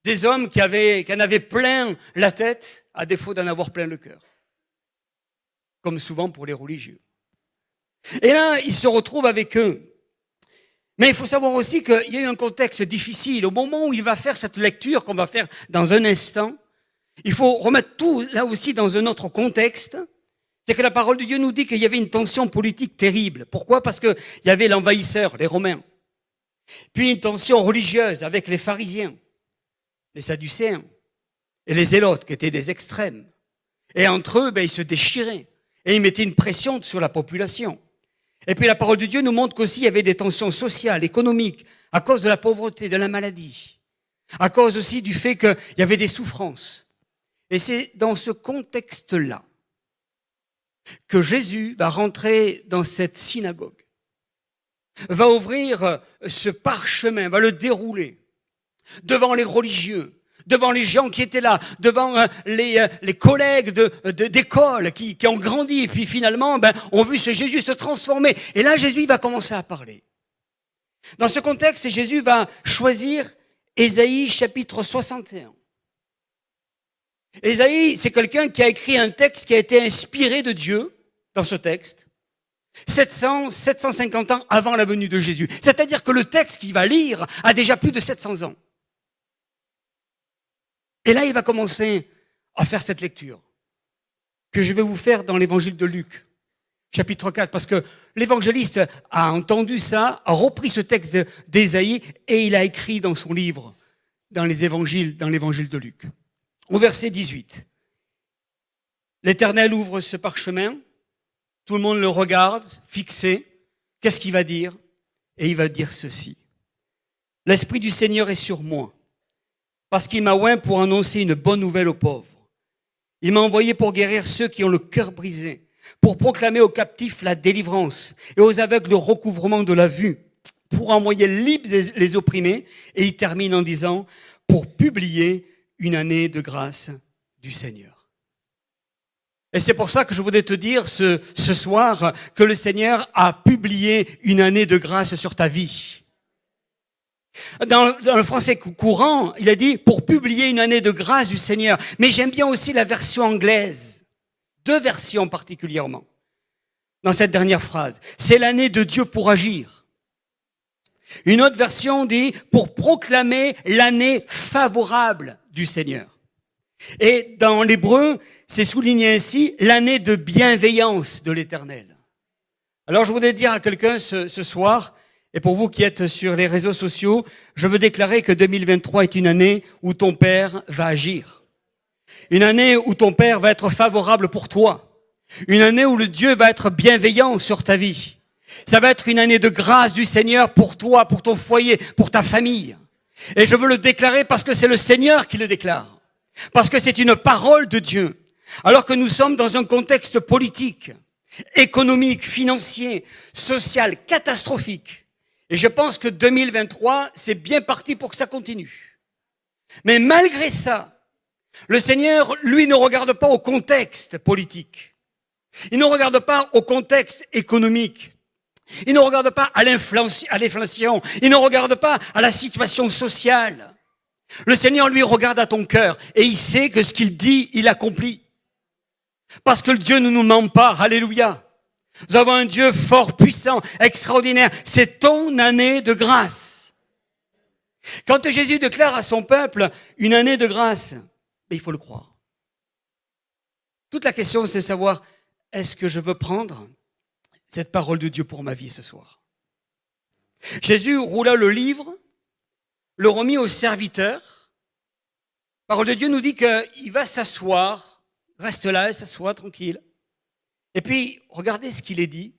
Des hommes qui en avaient plein la tête, à défaut d'en avoir plein le cœur. Comme souvent pour les religieux. Et là, il se retrouve avec eux. Mais il faut savoir aussi qu'il y a eu un contexte difficile. Au moment où il va faire cette lecture qu'on va faire dans un instant, il faut remettre tout là aussi dans un autre contexte. C'est que la parole de Dieu nous dit qu'il y avait une tension politique terrible. Pourquoi ? Parce qu'il y avait l'envahisseur, les Romains. Puis une tension religieuse avec les pharisiens, les sadducéens et les zélotes qui étaient des extrêmes. Et entre eux, ils se déchiraient. Et il mettait une pression sur la population. Et puis la parole de Dieu nous montre qu'aussi il y avait des tensions sociales, économiques, à cause de la pauvreté, de la maladie, à cause aussi du fait qu'il y avait des souffrances. Et c'est dans ce contexte-là que Jésus va rentrer dans cette synagogue, va ouvrir ce parchemin, va le dérouler devant les religieux, devant les gens qui étaient là, devant les collègues d'école qui ont grandi, et puis finalement ont vu ce Jésus se transformer. Et là, Jésus va commencer à parler. Dans ce contexte, Jésus va choisir Ésaïe chapitre 61. Ésaïe, c'est quelqu'un qui a écrit un texte qui a été inspiré de Dieu dans ce texte, 750 ans avant la venue de Jésus. C'est-à-dire que le texte qu'il va lire a déjà plus de 700 ans. Et là, il va commencer à faire cette lecture que je vais vous faire dans l'évangile de Luc, chapitre 4, parce que l'évangéliste a entendu ça, a repris ce texte d'Ésaïe et il a écrit dans son livre, dans l'évangile de Luc. Au verset 18, l'Éternel ouvre ce parchemin, tout le monde le regarde, fixé. Qu'est-ce qu'il va dire ? Et il va dire ceci. L'Esprit du Seigneur est sur moi, parce qu'il m'a oint pour annoncer une bonne nouvelle aux pauvres. Il m'a envoyé pour guérir ceux qui ont le cœur brisé, pour proclamer aux captifs la délivrance et aux aveugles le recouvrement de la vue, pour envoyer libres les opprimés. Et il termine en disant, pour publier une année de grâce du Seigneur. Et c'est pour ça que je voudrais te dire ce soir que le Seigneur a publié une année de grâce sur ta vie. Dans le français courant, il a dit pour publier une année de grâce du Seigneur. Mais j'aime bien aussi la version anglaise. 2 versions particulièrement. Dans cette dernière phrase. C'est l'année de Dieu pour agir. Une autre version dit pour proclamer l'année favorable du Seigneur. Et dans l'hébreu, c'est souligné ainsi l'année de bienveillance de l'Éternel. Alors je voudrais dire à quelqu'un ce soir, et pour vous qui êtes sur les réseaux sociaux, je veux déclarer que 2023 est une année où ton Père va agir. Une année où ton Père va être favorable pour toi. Une année où le Dieu va être bienveillant sur ta vie. Ça va être une année de grâce du Seigneur pour toi, pour ton foyer, pour ta famille. Et je veux le déclarer parce que c'est le Seigneur qui le déclare. Parce que c'est une parole de Dieu. Alors que nous sommes dans un contexte politique, économique, financier, social, catastrophique. Et je pense que 2023, c'est bien parti pour que ça continue. Mais malgré ça, le Seigneur, lui, ne regarde pas au contexte politique. Il ne regarde pas au contexte économique. Il ne regarde pas à l'inflation. Il ne regarde pas à la situation sociale. Le Seigneur, lui, regarde à ton cœur et il sait que ce qu'il dit, il accomplit. Parce que le Dieu ne nous ment pas. Alléluia. Nous avons un Dieu fort, puissant, extraordinaire. C'est ton année de grâce. Quand Jésus déclare à son peuple une année de grâce, il faut le croire. Toute la question, c'est de savoir, est-ce que je veux prendre cette parole de Dieu pour ma vie ce soir? Jésus roula le livre, le remit au serviteur. La parole de Dieu nous dit qu'il va s'asseoir, reste là, il s'assoit tranquille. Et puis, regardez ce qu'il est dit.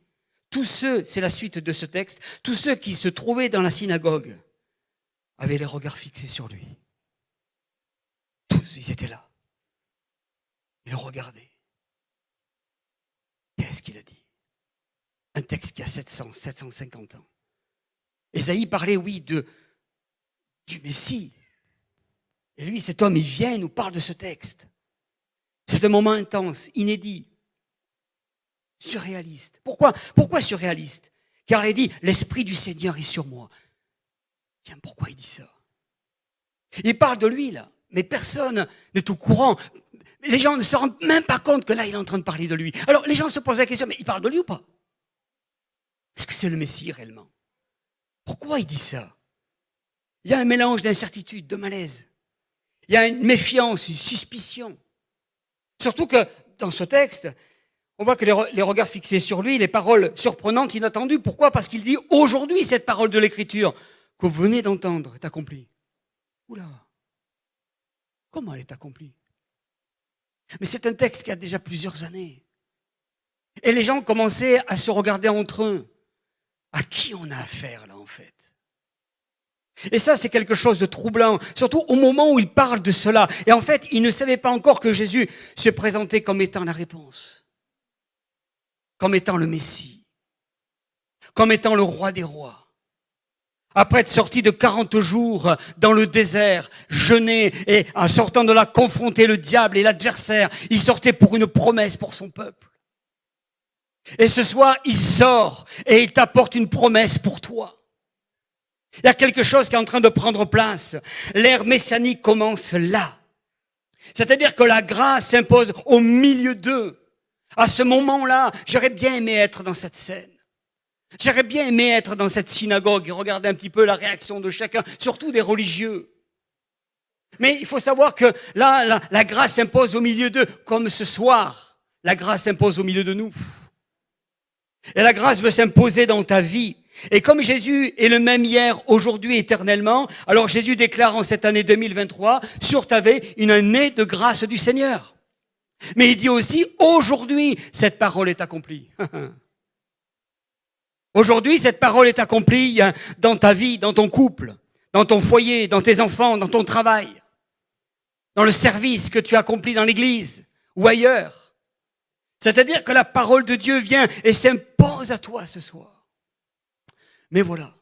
Tous ceux, c'est la suite de ce texte, tous ceux qui se trouvaient dans la synagogue avaient les regards fixés sur lui. Tous, ils étaient là. Ils regardaient. Qu'est-ce qu'il a dit? Un texte qui a 750 ans. Ésaïe parlait, oui, du Messie. Et lui, cet homme, il vient, il nous parle de ce texte. C'est un moment intense, inédit, surréaliste. Pourquoi surréaliste? Car il dit, l'Esprit du Seigneur est sur moi. Tiens, pourquoi il dit ça? Il parle de lui, là, mais personne n'est au courant. Les gens ne se rendent même pas compte que là, il est en train de parler de lui. Alors, les gens se posent la question, mais il parle de lui ou pas? Est-ce que c'est le Messie réellement? Pourquoi il dit ça? Il y a un mélange d'incertitude, de malaise. Il y a une méfiance, une suspicion. Surtout que dans ce texte, on voit que les regards fixés sur lui, les paroles surprenantes, inattendues. Pourquoi? Parce qu'il dit aujourd'hui, cette parole de l'Écriture que vous venez d'entendre est accomplie. Oula! Comment elle est accomplie? Mais c'est un texte qui a déjà plusieurs années. Et les gens commençaient à se regarder entre eux. À qui on a affaire là en fait? Et ça, c'est quelque chose de troublant, surtout au moment où il parle de cela. Et en fait, ils ne savaient pas encore que Jésus se présentait comme étant la réponse, comme étant le Messie, comme étant le roi des rois. Après être sorti de 40 jours dans le désert, jeûner et en sortant de là, confronter le diable et l'adversaire, il sortait pour une promesse pour son peuple. Et ce soir, il sort et il t'apporte une promesse pour toi. Il y a quelque chose qui est en train de prendre place. L'ère messianique commence là. C'est-à-dire que la grâce s'impose au milieu d'eux. À ce moment-là, j'aurais bien aimé être dans cette scène. J'aurais bien aimé être dans cette synagogue et regarder un petit peu la réaction de chacun, surtout des religieux. Mais il faut savoir que là, la grâce s'impose au milieu d'eux, comme ce soir, la grâce s'impose au milieu de nous. Et la grâce veut s'imposer dans ta vie. Et comme Jésus est le même hier, aujourd'hui, éternellement, alors Jésus déclare en cette année 2023, sur ta vie, une année de grâce du Seigneur. Mais il dit aussi, aujourd'hui, cette parole est accomplie. Aujourd'hui, cette parole est accomplie dans ta vie, dans ton couple, dans ton foyer, dans tes enfants, dans ton travail, dans le service que tu accomplis dans l'église ou ailleurs. C'est-à-dire que la parole de Dieu vient et s'impose à toi ce soir. Mais voilà,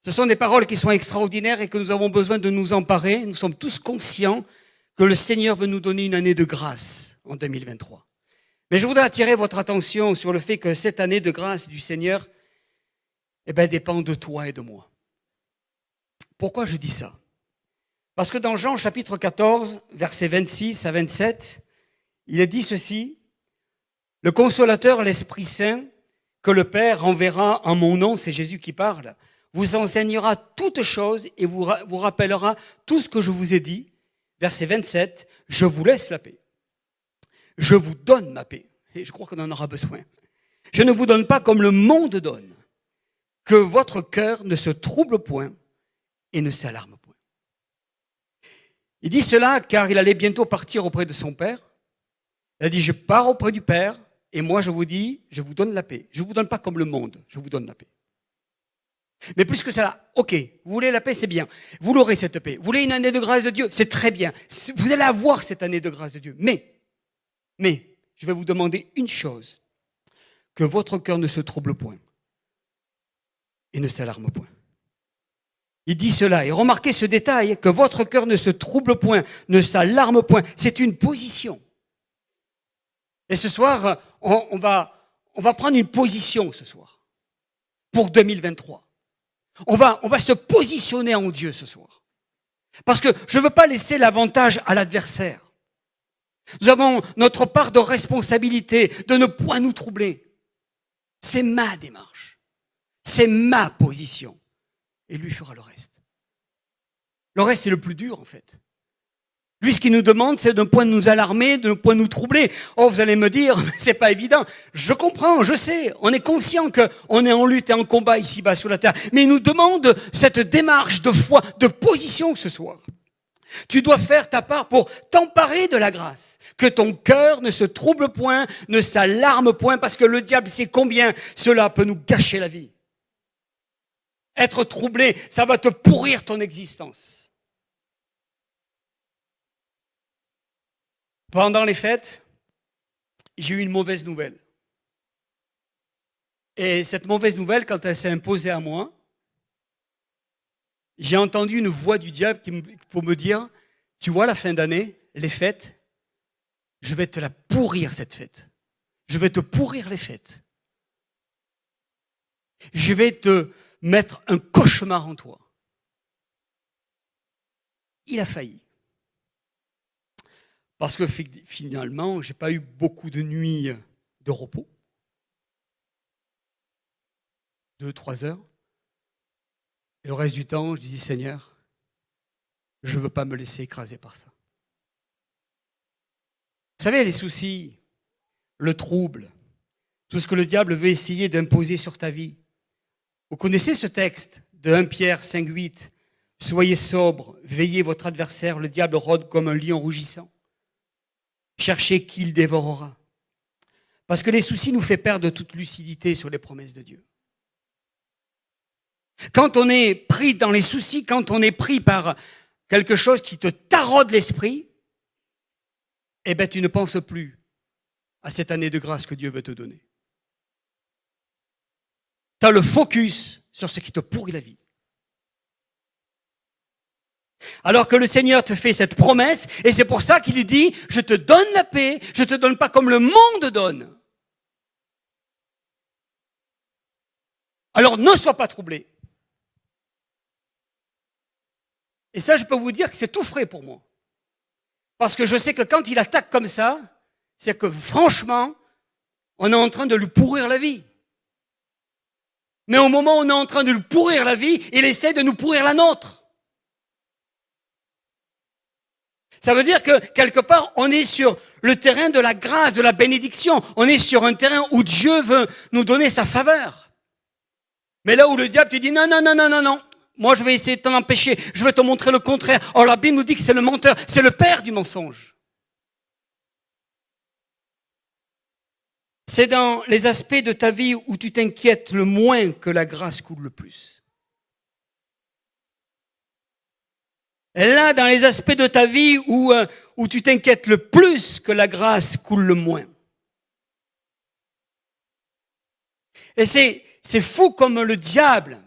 ce sont des paroles qui sont extraordinaires et que nous avons besoin de nous emparer. Nous sommes tous conscients que le Seigneur veut nous donner une année de grâce en 2023. Mais je voudrais attirer votre attention sur le fait que cette année de grâce du Seigneur dépend de toi et de moi. Pourquoi je dis ça? Parce que dans Jean chapitre 14, versets 26 à 27, il est dit ceci, « Le Consolateur, l'Esprit Saint, que le Père enverra en mon nom, c'est Jésus qui parle, vous enseignera toutes choses et vous rappellera tout ce que je vous ai dit. » Verset 27, « Je vous laisse la paix. Je vous donne ma paix. » Et je crois qu'on en aura besoin. « Je ne vous donne pas comme le monde donne. Que votre cœur ne se trouble point et ne s'alarme point. » Il dit cela car il allait bientôt partir auprès de son Père. Il a dit, je pars auprès du Père et moi je vous dis, je vous donne la paix. Je ne vous donne pas comme le monde, je vous donne la paix. Mais plus que cela, ok, vous voulez la paix, c'est bien. Vous l'aurez cette paix. Vous voulez une année de grâce de Dieu, c'est très bien. Vous allez avoir cette année de grâce de Dieu. Mais, je vais vous demander une chose. Que votre cœur ne se trouble point et ne s'alarme point. Il dit cela, et remarquez ce détail, que votre cœur ne se trouble point, ne s'alarme point. C'est une position. Et ce soir, on va prendre une position ce soir pour 2023. On va se positionner en Dieu ce soir. Parce que je ne veux pas laisser l'avantage à l'adversaire. Nous avons notre part de responsabilité de ne point nous troubler. C'est ma démarche. C'est ma position. Et lui fera le reste. Le reste, c'est le plus dur, en fait. Lui, ce qu'il nous demande, c'est de ne point nous alarmer, de ne point nous troubler. Oh, vous allez me dire, c'est pas évident. Je comprends, je sais. On est conscient qu'on est en lutte et en combat ici-bas sur la terre. Mais il nous demande cette démarche de foi, de position ce soir. Tu dois faire ta part pour t'emparer de la grâce. Que ton cœur ne se trouble point, ne s'alarme point, parce que le diable sait combien cela peut nous gâcher la vie. Être troublé, ça va te pourrir ton existence. Pendant les fêtes, j'ai eu une mauvaise nouvelle. Et cette mauvaise nouvelle, quand elle s'est imposée à moi, j'ai entendu une voix du diable pour me dire, tu vois la fin d'année, les fêtes, je vais te la pourrir cette fête. Je vais te pourrir les fêtes. Je vais te mettre un cauchemar en toi. Il a failli. Parce que finalement, je n'ai pas eu beaucoup de nuits de repos. 2-3 heures. Et le reste du temps, je dis, Seigneur, je ne veux pas me laisser écraser par ça. Vous savez, les soucis, le trouble, tout ce que le diable veut essayer d'imposer sur ta vie. Vous connaissez ce texte de 1 Pierre 5,8. Soyez sobres, veillez votre adversaire, le diable rôde comme un lion rugissant. Cherchez qui le dévorera. Parce que les soucis nous font perdre toute lucidité sur les promesses de Dieu. Quand on est pris dans les soucis, quand on est pris par quelque chose qui te taraude l'esprit, eh bien tu ne penses plus à cette année de grâce que Dieu veut te donner. Tu as le focus sur ce qui te pourrit la vie. Alors que le Seigneur te fait cette promesse, et c'est pour ça qu'il dit, je te donne la paix, je ne te donne pas comme le monde donne. Alors ne sois pas troublé. Et ça, je peux vous dire que c'est tout frais pour moi. Parce que je sais que quand il attaque comme ça, c'est que franchement, on est en train de lui pourrir la vie. Mais au moment où on est en train de lui pourrir la vie, il essaie de nous pourrir la nôtre. Ça veut dire que, quelque part, on est sur le terrain de la grâce, de la bénédiction. On est sur un terrain où Dieu veut nous donner sa faveur. Mais là où le diable te dit, non, moi je vais essayer de t'en empêcher, je vais te montrer le contraire. Or la Bible nous dit que c'est le menteur, c'est le père du mensonge. C'est dans les aspects de ta vie où tu t'inquiètes le moins que la grâce coule le plus. Et là, dans les aspects de ta vie où tu t'inquiètes le plus que la grâce coule le moins. Et c'est fou comme le diable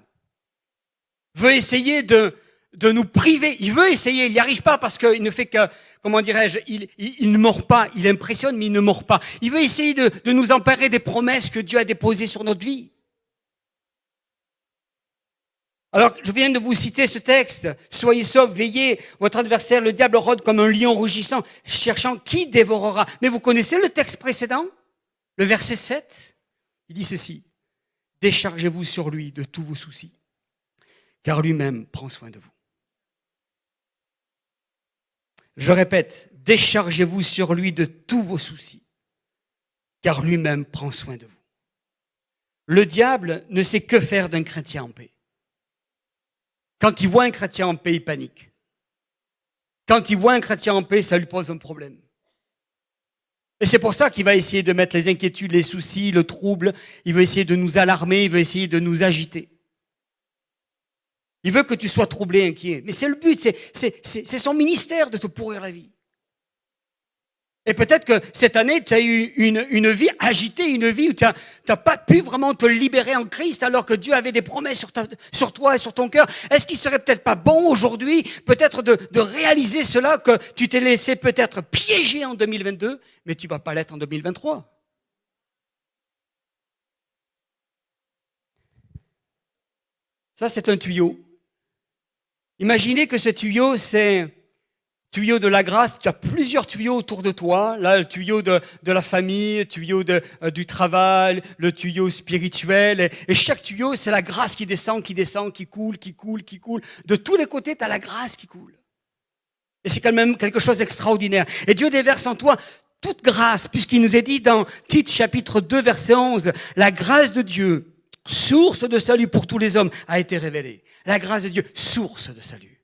veut essayer de nous priver. Il veut essayer, il n'y arrive pas parce qu'il ne fait que, comment dirais-je, il ne mord pas, il impressionne mais il ne mord pas. Il veut essayer de nous emparer des promesses que Dieu a déposées sur notre vie. Alors, je viens de vous citer ce texte. Soyez sobres, veillez, votre adversaire, le diable rôde comme un lion rugissant, cherchant qui dévorera. Mais vous connaissez le texte précédent, le verset 7, il dit ceci. Déchargez-vous sur lui de tous vos soucis, car lui-même prend soin de vous. Je répète, déchargez-vous sur lui de tous vos soucis, car lui-même prend soin de vous. Le diable ne sait que faire d'un chrétien en paix. Quand il voit un chrétien en paix, il panique. Quand il voit un chrétien en paix, ça lui pose un problème. Et c'est pour ça qu'il va essayer de mettre les inquiétudes, les soucis, le trouble. Il veut essayer de nous alarmer, il veut essayer de nous agiter. Il veut que tu sois troublé, inquiet. Mais c'est le but, c'est son ministère de te pourrir la vie. Et peut-être que cette année, tu as eu une vie agitée, une vie où tu n'as pas pu vraiment te libérer en Christ alors que Dieu avait des promesses sur toi et sur ton cœur. Est-ce qu'il serait peut-être pas bon aujourd'hui, peut-être de réaliser cela, que tu t'es laissé peut-être piéger en 2022, mais tu ne vas pas l'être en 2023. Ça, c'est un tuyau. Imaginez que ce tuyau, c'est tuyau de la grâce. Tu as plusieurs tuyaux autour de toi. Là, le tuyau de la famille, le tuyau du travail, le tuyau spirituel. Et chaque tuyau, c'est la grâce qui descend, qui coule. De tous les côtés, tu as la grâce qui coule. Et c'est quand même quelque chose d'extraordinaire. Et Dieu déverse en toi toute grâce, puisqu'il nous est dit dans Tite chapitre 2, verset 11, la grâce de Dieu, source de salut pour tous les hommes, a été révélée. La grâce de Dieu, source de salut.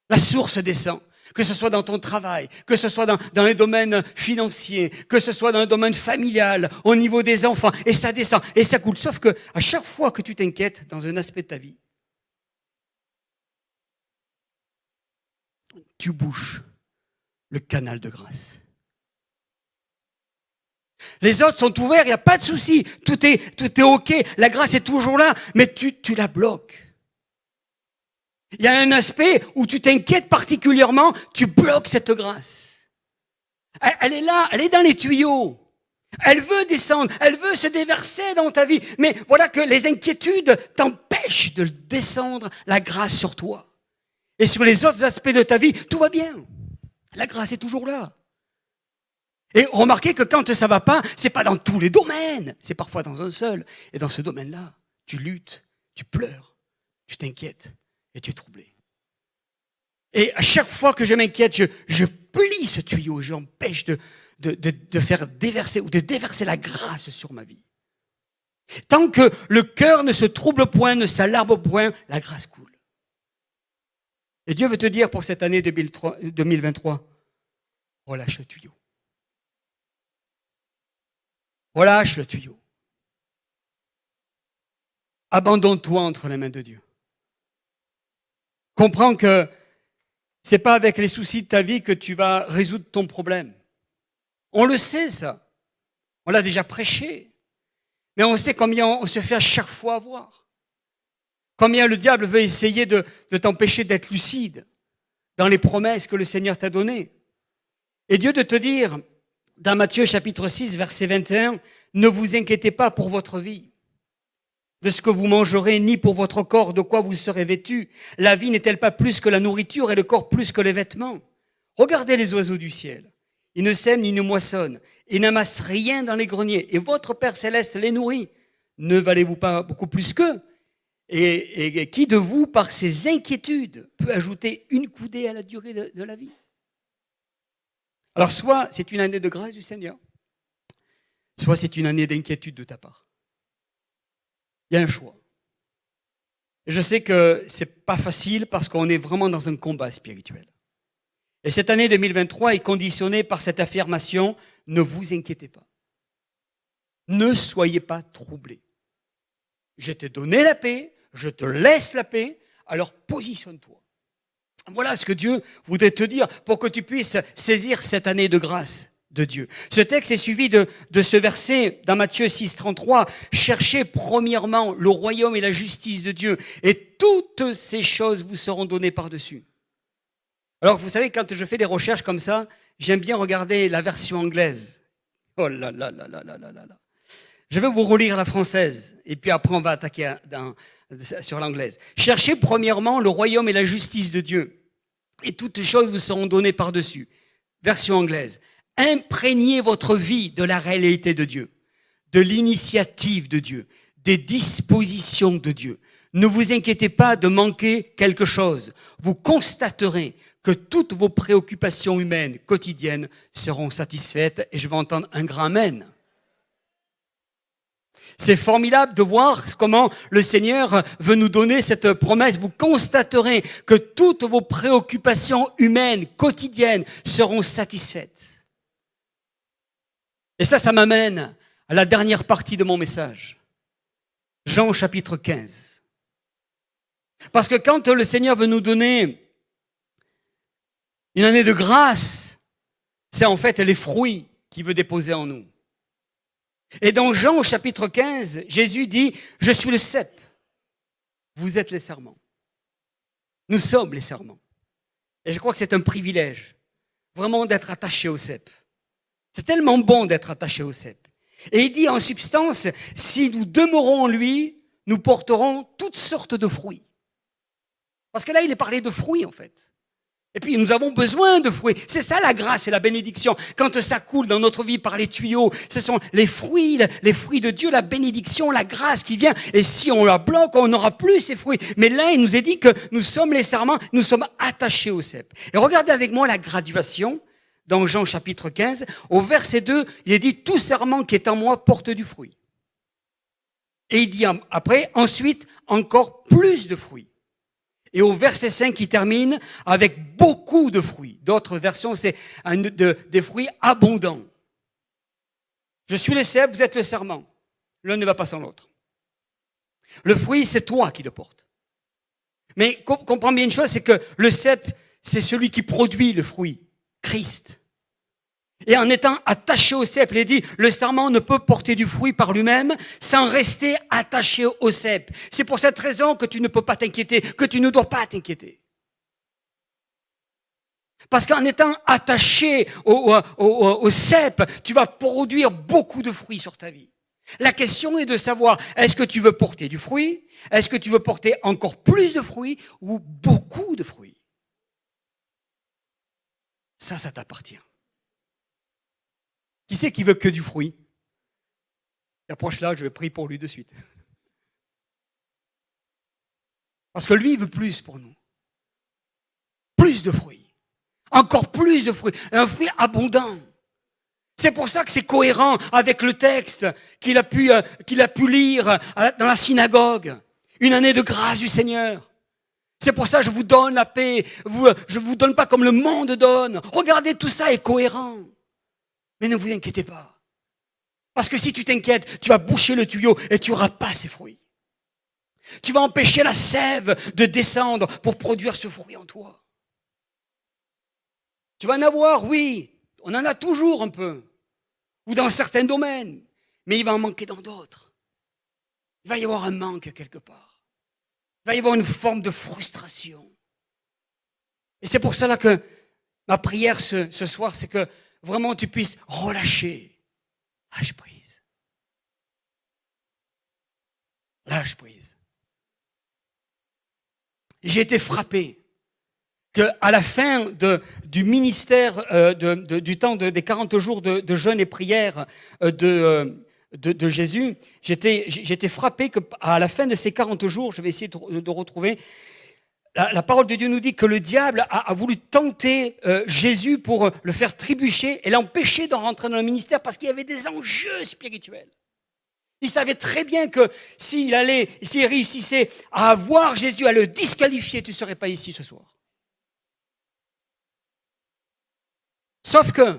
La source descend. Que ce soit dans ton travail, que ce soit dans les domaines financiers, que ce soit dans le domaine familial, au niveau des enfants, et ça descend, et ça coule. Sauf que à chaque fois que tu t'inquiètes dans un aspect de ta vie, tu bouches le canal de grâce. Les autres sont ouverts, il n'y a pas de souci, tout est OK, la grâce est toujours là, mais tu la bloques. Il y a un aspect où tu t'inquiètes particulièrement, tu bloques cette grâce. Elle est là, elle est dans les tuyaux. Elle veut descendre, elle veut se déverser dans ta vie. Mais voilà que les inquiétudes t'empêchent de descendre la grâce sur toi. Et sur les autres aspects de ta vie, tout va bien. La grâce est toujours là. Et remarquez que quand ça ne va pas, ce n'est pas dans tous les domaines. C'est parfois dans un seul. Et dans ce domaine-là, tu luttes, tu pleures, tu t'inquiètes et tu es troublé. Et à chaque fois que je m'inquiète, je plie ce tuyau, j'empêche de faire déverser ou de déverser la grâce sur ma vie. Tant que le cœur ne se trouble point, ne s'alarme point, la grâce coule. Et Dieu veut te dire pour cette année 2023, relâche le tuyau. Relâche le tuyau. Abandonne-toi entre les mains de Dieu. Comprends que ce n'est pas avec les soucis de ta vie que tu vas résoudre ton problème. On le sait, ça. On l'a déjà prêché. Mais on sait combien on se fait à chaque fois avoir. Combien le diable veut essayer de t'empêcher d'être lucide dans les promesses que le Seigneur t'a données. Et Dieu de te dire, dans Matthieu chapitre 6, verset 21, « Ne vous inquiétez pas pour votre vie, de ce que vous mangerez, ni pour votre corps, de quoi vous serez vêtus. La vie n'est-elle pas plus que la nourriture et le corps plus que les vêtements? Regardez les oiseaux du ciel. Ils ne sèment ni ne moissonnent. Ils n'amassent rien dans les greniers. Et votre Père céleste les nourrit. Ne valez-vous pas beaucoup plus qu'eux? Et qui de vous, par ses inquiétudes, peut ajouter une coudée à la durée de la vie? Alors, soit c'est une année de grâce du Seigneur, soit c'est une année d'inquiétude de ta part. Il y a un choix. Je sais que ce n'est pas facile parce qu'on est vraiment dans un combat spirituel. Et cette année 2023 est conditionnée par cette affirmation, ne vous inquiétez pas. Ne soyez pas troublés. Je t'ai donné la paix, je te laisse la paix, alors positionne-toi. Voilà ce que Dieu voudrait te dire pour que tu puisses saisir cette année de grâce de Dieu. Ce texte est suivi de ce verset dans Matthieu 6, 33. Cherchez premièrement le royaume et la justice de Dieu, et toutes ces choses vous seront données par-dessus. Alors, vous savez, quand je fais des recherches comme ça, j'aime bien regarder la version anglaise. Oh là là là là là là là là. Je vais vous relire la française, et puis après on va attaquer sur l'anglaise. Cherchez premièrement le royaume et la justice de Dieu, et toutes choses vous seront données par-dessus. Version anglaise. Imprégnez votre vie de la réalité de Dieu, de l'initiative de Dieu, des dispositions de Dieu. Ne vous inquiétez pas de manquer quelque chose. Vous constaterez que toutes vos préoccupations humaines quotidiennes seront satisfaites, et je vais entendre un grand amen. C'est formidable de voir comment le Seigneur veut nous donner cette promesse. Vous constaterez que toutes vos préoccupations humaines quotidiennes seront satisfaites. Et ça m'amène à la dernière partie de mon message. Jean chapitre 15. Parce que quand le Seigneur veut nous donner une année de grâce, c'est en fait les fruits qu'il veut déposer en nous. Et dans Jean au chapitre 15, Jésus dit, « Je suis le cep, vous êtes les sarments. » Nous sommes les sarments. Et je crois que c'est un privilège, vraiment d'être attaché au cep. C'est tellement bon d'être attaché au cep. Et il dit en substance, si nous demeurons en lui, nous porterons toutes sortes de fruits. Parce que là, il est parlé de fruits, en fait. Et puis, nous avons besoin de fruits. C'est ça la grâce et la bénédiction. Quand ça coule dans notre vie par les tuyaux, ce sont les fruits de Dieu, la bénédiction, la grâce qui vient. Et si on la bloque, on n'aura plus ces fruits. Mais là, il nous est dit que nous sommes les serments, nous sommes attachés au cep. Et regardez avec moi la graduation dans Jean chapitre 15. Au verset 2, il est dit « Tout serment qui est en moi porte du fruit ». Et il dit après, ensuite, encore plus de fruits. Et au verset 5, il termine avec beaucoup de fruits. D'autres versions, c'est des fruits abondants. Je suis le cep, vous êtes le serment. L'un ne va pas sans l'autre. Le fruit, c'est toi qui le portes. Mais comprends bien une chose, c'est que le cep, c'est celui qui produit le fruit, Christ. Et en étant attaché au cep, il est dit, le sarment ne peut porter du fruit par lui-même sans rester attaché au cep. C'est pour cette raison que tu ne peux pas t'inquiéter, que tu ne dois pas t'inquiéter. Parce qu'en étant attaché au cep, tu vas produire beaucoup de fruits sur ta vie. La question est de savoir, est-ce que tu veux porter du fruit? Est-ce que tu veux porter encore plus de fruits ou beaucoup de fruits? Ça t'appartient. Qui c'est qui veut que du fruit? Il approche là, je vais prier pour lui de suite. Parce que lui, il veut plus pour nous. Plus de fruits. Encore plus de fruits. Un fruit abondant. C'est pour ça que c'est cohérent avec le texte qu'il a pu lire dans la synagogue. Une année de grâce du Seigneur. C'est pour ça que je vous donne la paix. Je ne vous donne pas comme le monde donne. Regardez, tout ça est cohérent. Mais ne vous inquiétez pas. Parce que si tu t'inquiètes, tu vas boucher le tuyau et tu n'auras pas ces fruits. Tu vas empêcher la sève de descendre pour produire ce fruit en toi. Tu vas en avoir, oui. On en a toujours un peu. Ou dans certains domaines. Mais il va en manquer dans d'autres. Il va y avoir un manque quelque part. Il va y avoir une forme de frustration. Et c'est pour cela que ma prière ce soir, c'est que vraiment tu puisses relâcher. Lâche prise. Lâche prise. J'ai été frappé qu'à la fin du ministère, du temps des 40 jours de jeûne et prière de Jésus, j'étais frappé qu'à la fin de ces 40 jours, je vais essayer de retrouver, la parole de Dieu nous dit que le diable a voulu tenter Jésus pour le faire trébucher et l'empêcher d'en rentrer dans le ministère parce qu'il y avait des enjeux spirituels. Il savait très bien que s'il réussissait à avoir Jésus, à le disqualifier, tu ne serais pas ici ce soir. Sauf que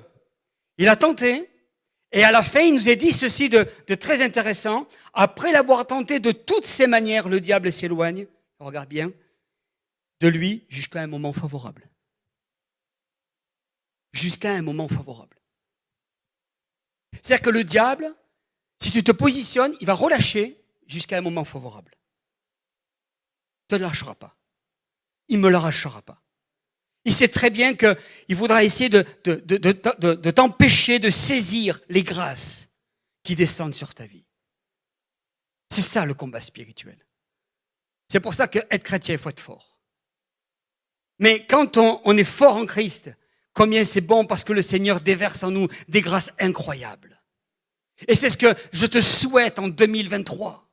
il a tenté et à la fin, il nous a dit ceci de très intéressant. Après l'avoir tenté de toutes ses manières, le diable s'éloigne. Regarde bien. De lui jusqu'à un moment favorable. Jusqu'à un moment favorable. C'est-à-dire que le diable, si tu te positionnes, il va relâcher jusqu'à un moment favorable. Il ne te lâchera pas. Il ne me lâchera pas. Il sait très bien qu'il voudra essayer de t'empêcher de saisir les grâces qui descendent sur ta vie. C'est ça le combat spirituel. C'est pour ça qu'être chrétien, il faut être fort. Mais quand on est fort en Christ, combien c'est bon parce que le Seigneur déverse en nous des grâces incroyables. Et c'est ce que je te souhaite en 2023.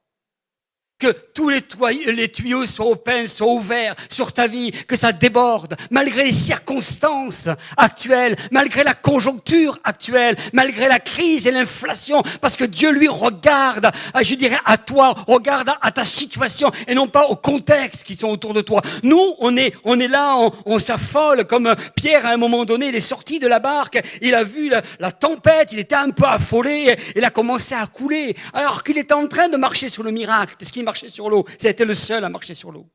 Que tous les tuyaux soient open, soient ouverts sur ta vie, que ça déborde, malgré les circonstances actuelles, malgré la conjoncture actuelle, malgré la crise et l'inflation, parce que Dieu, lui, regarde, je dirais, à toi, regarde à ta situation et non pas au contexte qui sont autour de toi. Nous, on est là, on s'affole, comme Pierre, à un moment donné, il est sorti de la barque, il a vu la tempête, il était un peu affolé, il a commencé à couler, alors qu'il était en train de marcher sur le miracle, parce qu'il marchait sur l'eau. C'était le seul à marcher sur l'eau.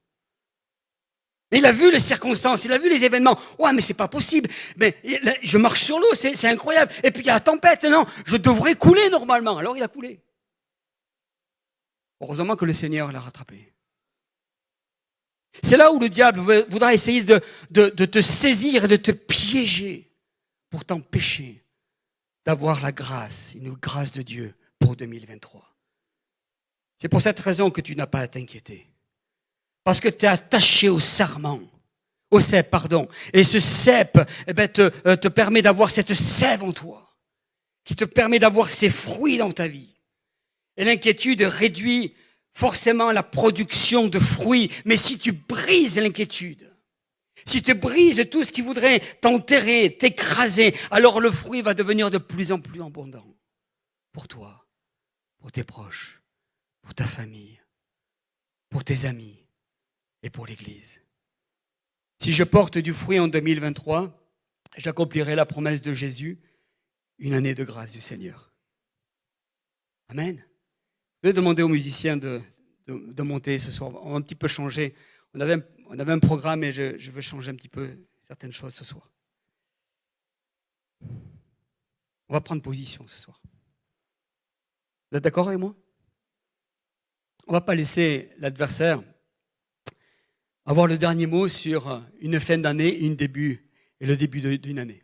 Mais il a vu les circonstances, il a vu les événements. Ouais, mais c'est pas possible. Mais je marche sur l'eau, c'est incroyable. Et puis il y a la tempête, non, je devrais couler normalement. Alors il a coulé. Heureusement que le Seigneur l'a rattrapé. C'est là où le diable voudra essayer de te saisir et de te piéger pour t'empêcher d'avoir la grâce, une grâce de Dieu pour 2023. C'est pour cette raison que tu n'as pas à t'inquiéter. Parce que tu es attaché au sarment, au cep, pardon. Et ce cep te permet d'avoir cette sève en toi, qui te permet d'avoir ces fruits dans ta vie. Et l'inquiétude réduit forcément la production de fruits. Mais si tu brises l'inquiétude, si tu brises tout ce qui voudrait t'enterrer, t'écraser, alors le fruit va devenir de plus en plus abondant pour toi, pour tes proches, pour ta famille, pour tes amis et pour l'Église. Si je porte du fruit en 2023, j'accomplirai la promesse de Jésus, une année de grâce du Seigneur. Amen. Je vais demander aux musiciens de monter ce soir. On va un petit peu changer. On avait un programme et je veux changer un petit peu certaines choses ce soir. On va prendre position ce soir. Vous êtes d'accord avec moi? On ne va pas laisser l'adversaire avoir le dernier mot sur une fin d'année et le début d'une année.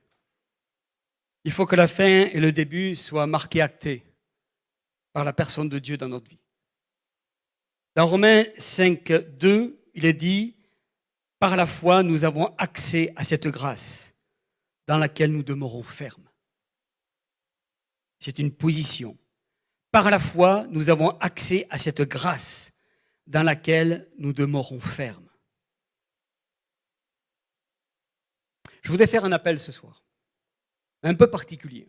Il faut que la fin et le début soient marqués, actés par la personne de Dieu dans notre vie. Dans Romains 5, 2, il est dit « Par la foi, nous avons accès à cette grâce dans laquelle nous demeurons fermes. » C'est une position. Par la foi, nous avons accès à cette grâce dans laquelle nous demeurons fermes. Je voudrais faire un appel ce soir, un peu particulier.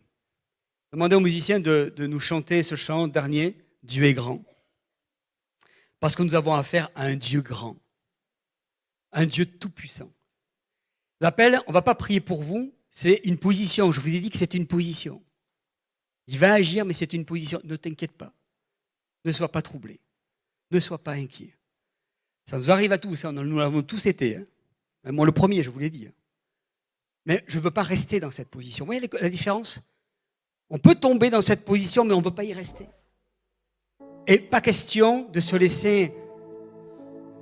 Demandez aux musiciens de nous chanter ce chant dernier, « Dieu est grand ». Parce que nous avons affaire à un Dieu grand, un Dieu tout-puissant. L'appel, on ne va pas prier pour vous, c'est une position. Je vous ai dit que c'est une position. Il va agir, mais c'est une position. Ne t'inquiète pas. Ne sois pas troublé. Ne sois pas inquiet. Ça nous arrive à tous, hein. Nous l'avons tous été. Hein. Même moi le premier, je vous l'ai dit. Hein. Mais je ne veux pas rester dans cette position. Vous voyez la différence? On peut tomber dans cette position, mais on ne veut pas y rester. Et pas question de se laisser,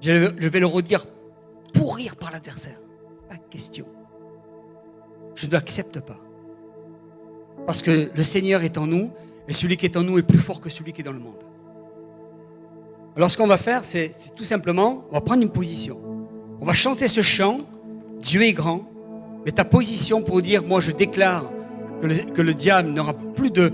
je vais le redire, pourrir par l'adversaire. Pas question. Je ne l'accepte pas. Parce que le Seigneur est en nous, et celui qui est en nous est plus fort que celui qui est dans le monde. Alors ce qu'on va faire, c'est tout simplement, on va prendre une position. On va chanter ce chant, Dieu est grand, mais ta position pour dire, moi je déclare que le diable n'aura plus de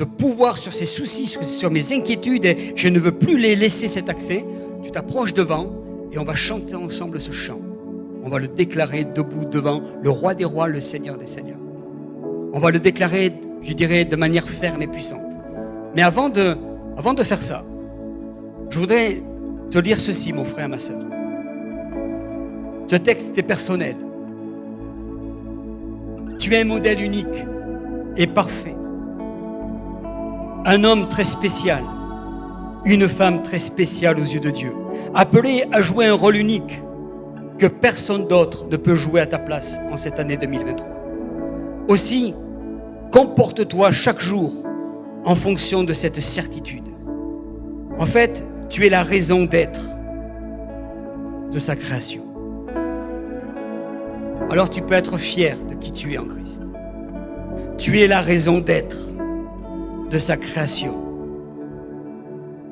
pouvoir sur ses soucis, sur mes inquiétudes, et je ne veux plus les laisser cet accès. Tu t'approches devant et on va chanter ensemble ce chant. On va le déclarer debout devant le roi des rois, le Seigneur des seigneurs. On va le déclarer, je dirais, de manière ferme et puissante. Mais avant de faire ça, je voudrais te lire ceci, mon frère, ma sœur. Ce texte est personnel. Tu es un modèle unique et parfait. Un homme très spécial, une femme très spéciale aux yeux de Dieu, appelé à jouer un rôle unique que personne d'autre ne peut jouer à ta place en cette année 2023. Aussi, comporte-toi chaque jour en fonction de cette certitude. En fait, tu es la raison d'être de sa création. Alors tu peux être fier de qui tu es en Christ. Tu es la raison d'être de sa création.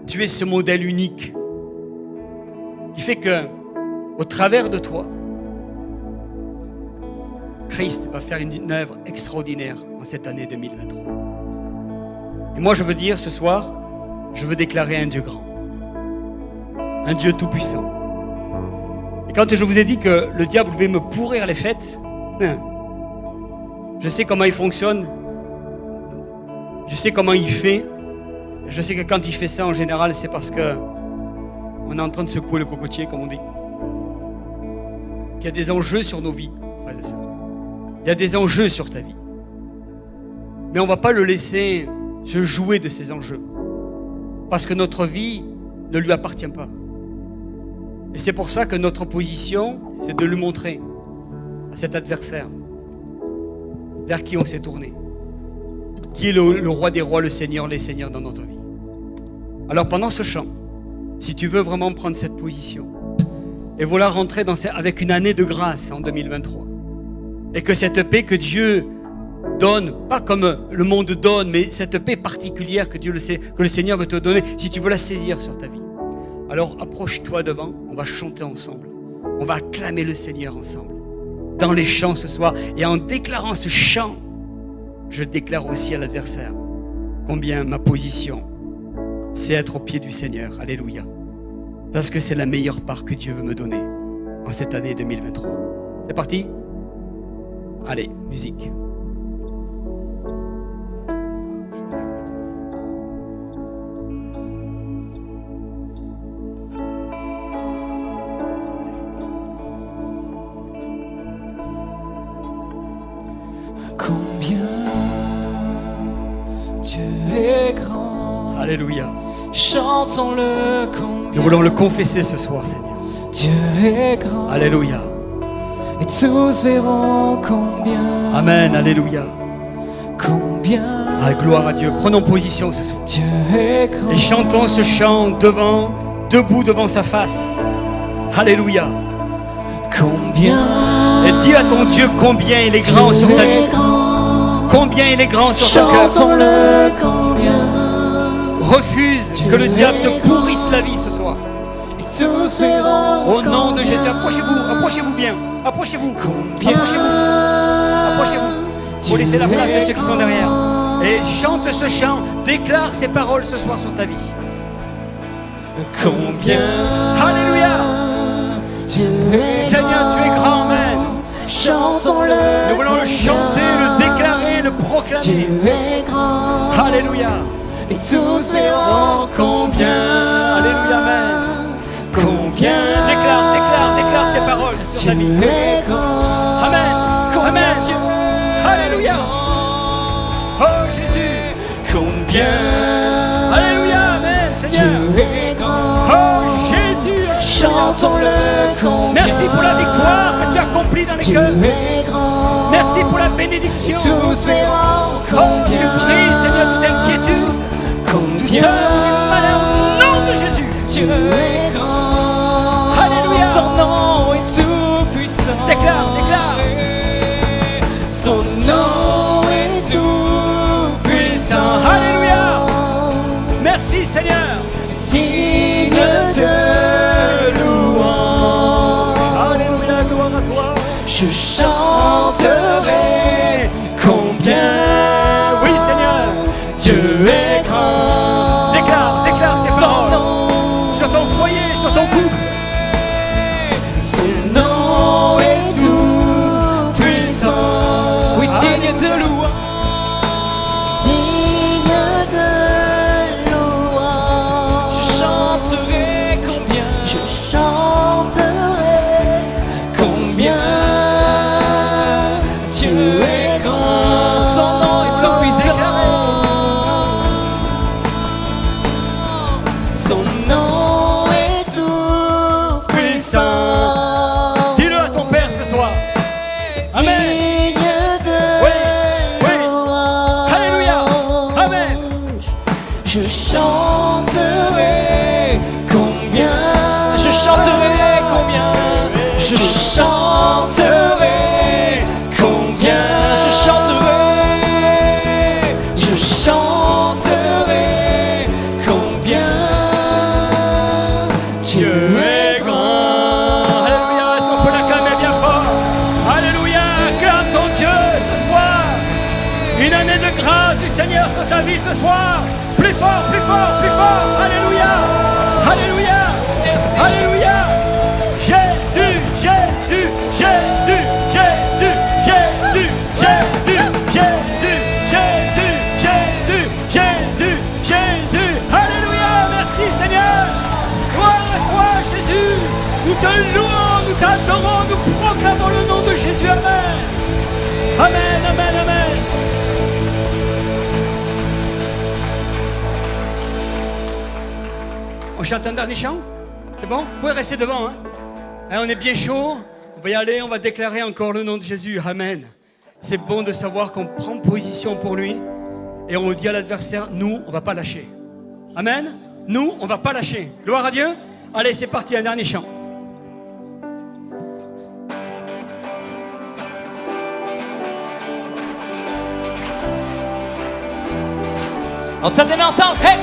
Tu es ce modèle unique qui fait que, au travers de toi, Christ va faire une œuvre extraordinaire en cette année 2023. Et moi, je veux dire ce soir, je veux déclarer un Dieu grand, un Dieu tout-puissant. Et quand je vous ai dit que le diable voulait me pourrir les fêtes, je sais comment il fonctionne, je sais comment il fait. Je sais que quand il fait ça, en général, c'est parce que on est en train de secouer le cocotier, comme on dit. Qu'il y a des enjeux sur nos vies, frères et sœurs. Il y a des enjeux sur ta vie. Mais on ne va pas le laisser se jouer de ces enjeux. Parce que notre vie ne lui appartient pas. Et c'est pour ça que notre position, c'est de lui montrer à cet adversaire vers qui on s'est tourné. Qui est le roi des rois, le Seigneur, les seigneurs dans notre vie. Alors pendant ce chant, si tu veux vraiment prendre cette position et vouloir rentrer avec une année de grâce en 2023, et que cette paix que Dieu donne, pas comme le monde donne, mais cette paix particulière que Dieu le sait, que le Seigneur veut te donner, si tu veux la saisir sur ta vie. Alors approche-toi devant, on va chanter ensemble. On va acclamer le Seigneur ensemble. Dans les chants ce soir. Et en déclarant ce chant, je déclare aussi à l'adversaire combien ma position, c'est être au pied du Seigneur. Alléluia. Parce que c'est la meilleure part que Dieu veut me donner en cette année 2023. C'est parti? Allez, musique. Combien Dieu est grand. Alléluia. Chantons-le combien. Nous voulons le confesser ce soir, Seigneur. Dieu est grand. Alléluia. Et tous verront combien. Amen, alléluia. Combien. Ah, gloire à Dieu. Prenons position ce soir. Dieu est grand. Et chantons ce chant debout devant sa face. Alléluia. Combien. Et dis à ton Dieu combien il est grand sur ta vie. Combien il est grand sur ton cœur. Chantons-le combien. Refuse que le diable te pourrisse la vie ce soir. Et tous verront. Au nom de Jésus, approchez-vous bien. Approchez-vous. Combien. Approchez-vous. Faut laisser la place à ceux qui sont derrière. Et chante ce chant, déclare ces paroles ce soir sur ta vie. Combien. Alléluia. Seigneur, tu es grand, amen. Chantons-le. Nous voulons le chanter, le déclarer, le proclamer. Dieu est grand. Alléluia. Et tous verront combien. Alléluia, amen. Combien. Déclare ces paroles sur ta vie. Dieu est grand. Amen. Amen. Alléluia. Oh Jésus. Combien. Alléluia, amen, Seigneur. Dieu est grand. Oh Jésus. Chantons-le combien. Merci pour la victoire que tu as accomplie dans les Dieu cœurs. est grand. Merci pour la bénédiction. Tous verront Oh, tu combien. brilles, Seigneur, toute inquiétude, Combien. tout malheur, au nom de Jésus. Dieu est grand. Alléluia. Son nom est tout puissant. Déclare. Son nom est tout puissant. Alléluia. Merci, Seigneur. Digne de louange. Alléluia, gloire à toi. Je chanterai combien. Oui, Seigneur. Dieu est grand. Déclare ces Son paroles nom. sur ton foyer, sur ton couple. Son nom est tout puissant. Oui, digne de louange. Digne de louange. Je chanterai combien. Je chanterai Combien Dieu est grand. Son nom est tout puissant. Son nom est tout puissant. Dis-le à ton Père ce soir. Amen. digne de Oui. louange. Alléluia. Amen. Je chanterai combien. Je chanterai combien. Je chanterai combien. Je chanterai. Je chanterai combien. Dieu est grand. Alléluia. Est-ce qu'on peut l'acclamer bien fort? Alléluia. Acclame ton Dieu ce soir. Une année de grâce du Seigneur sur ta vie ce soir. Plus fort, plus fort, plus fort. Alléluia. Alléluia. Alléluia. Jésus, Jésus, Jésus, Jésus, Jésus, Jésus, Jésus, Jésus, Jésus, Jésus, Jésus. Alléluia. Merci Seigneur. Gloire à toi Jésus. Nous te louons, nous t'adorons, nous proclamons le nom de Jésus. Amen. Amen, amen, amen. On chante un dernier chant? C'est bon? Vous pouvez rester devant. Hein? On est bien chaud. On va y aller, on va déclarer encore le nom de Jésus. Amen. C'est bon de savoir qu'on prend position pour lui. Et on dit à l'adversaire, nous, on ne va pas lâcher. Amen. Nous, on ne va pas lâcher. Gloire à Dieu. Allez, c'est parti, un dernier chant. On s'attend ensemble, hey!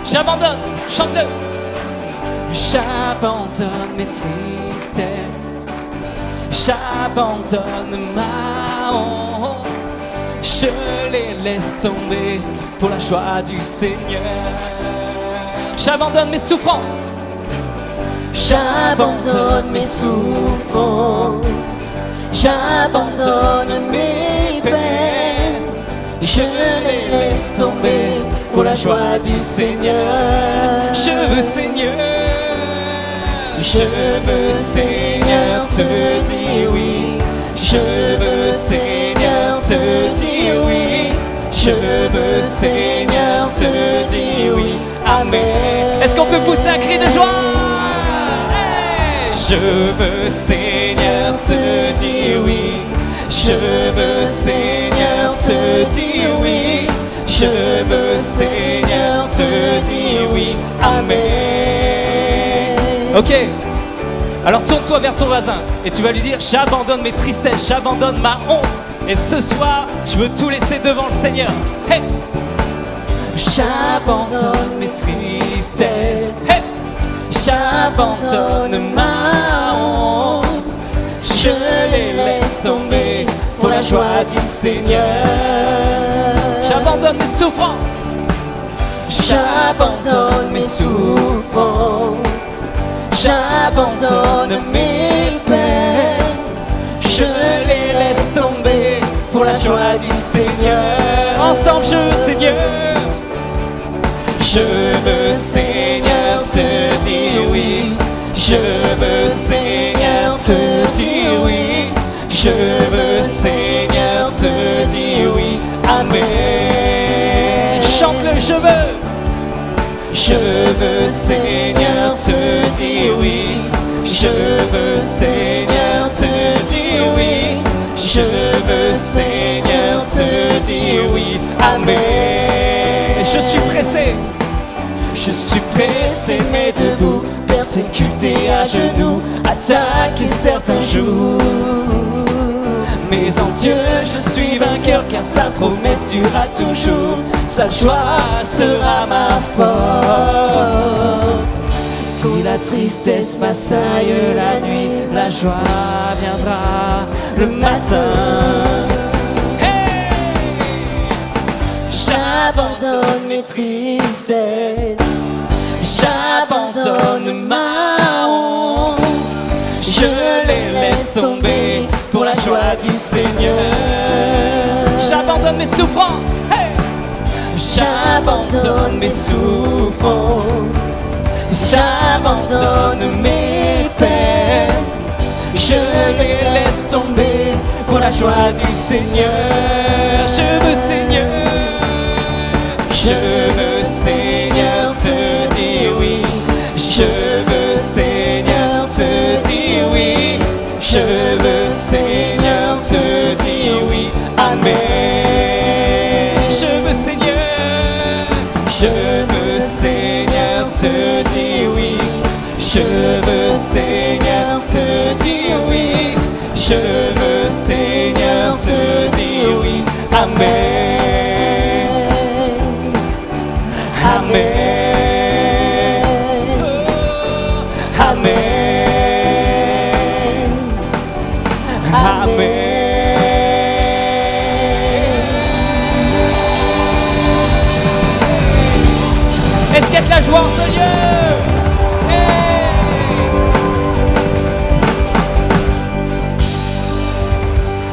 J'abandonne, chante-le. J'abandonne mes tristesses. J'abandonne ma honte. Je les laisse tomber pour la joie du Seigneur. J'abandonne mes souffrances. J'abandonne mes souffrances. J'abandonne mes peines. Je les laisse tomber pour la joie du Seigneur. Je veux, Seigneur. Je veux, Seigneur, te dire oui. Je veux, Seigneur, te dire oui. Je veux, Seigneur, te dire oui. Amen. Est-ce qu'on peut pousser un cri de joie? Hey! Je veux, Seigneur, te dire oui. Je veux, Seigneur, te dire oui. Je veux, Seigneur, te dire oui. Amen. Ok. Alors tourne-toi vers ton voisin et tu vas lui dire: j'abandonne mes tristesses, j'abandonne ma honte. Et ce soir, je veux tout laisser devant le Seigneur. Hey! J'abandonne mes tristesses. Hey! J'abandonne ma honte. Je les laisse tomber pour la joie du Seigneur. J'abandonne mes souffrances. J'abandonne mes souffrances. J'abandonne mes peines. Je les laisse tomber pour la joie du Seigneur. Ensemble, je veux, Seigneur. Je veux, Seigneur, te dire oui. Je veux, Seigneur, te dire oui. Je veux, Seigneur, te dire oui. Amen. Chante-le, je veux. Je veux, Seigneur, te dire oui. Je veux, Seigneur, te dire oui. Je veux, Seigneur, te dire oui. Amen. Je suis pressé. Je suis pressé mais debout, persécuté à genoux, attaqué certains jours. Mais en Dieu je suis vainqueur, car sa promesse durera toujours. Sa joie sera ma force. Si la tristesse m'assaille la nuit, la joie viendra le matin. Hey! J'abandonne mes tristesses. J'abandonne ma honte. Je les laisse tomber pour la joie du Seigneur. J'abandonne mes souffrances. Hey! J'abandonne mes souffrances. J'abandonne mes peines. Je les laisse tomber pour la joie du Seigneur. Je veux, Seigneur. Je veux, Seigneur, te dire oui. Je veux, Seigneur, te dire oui. Je veux, Seigneur, te dire oui. Amen. Je veux, Seigneur. Je veux, Seigneur, te dire oui. Je veux, Seigneur, te dire oui. Je veux, Seigneur, te dire oui. Amen. Amen. Oh, Amen. Amen. Est-ce qu'il y a de la joie en ce lieu?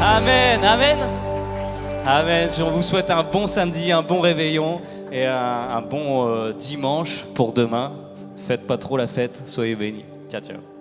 Amen, amen. Amen. Je vous souhaite un bon samedi, un bon réveillon et un bon dimanche pour demain. Faites pas trop la fête, soyez bénis. Ciao, ciao.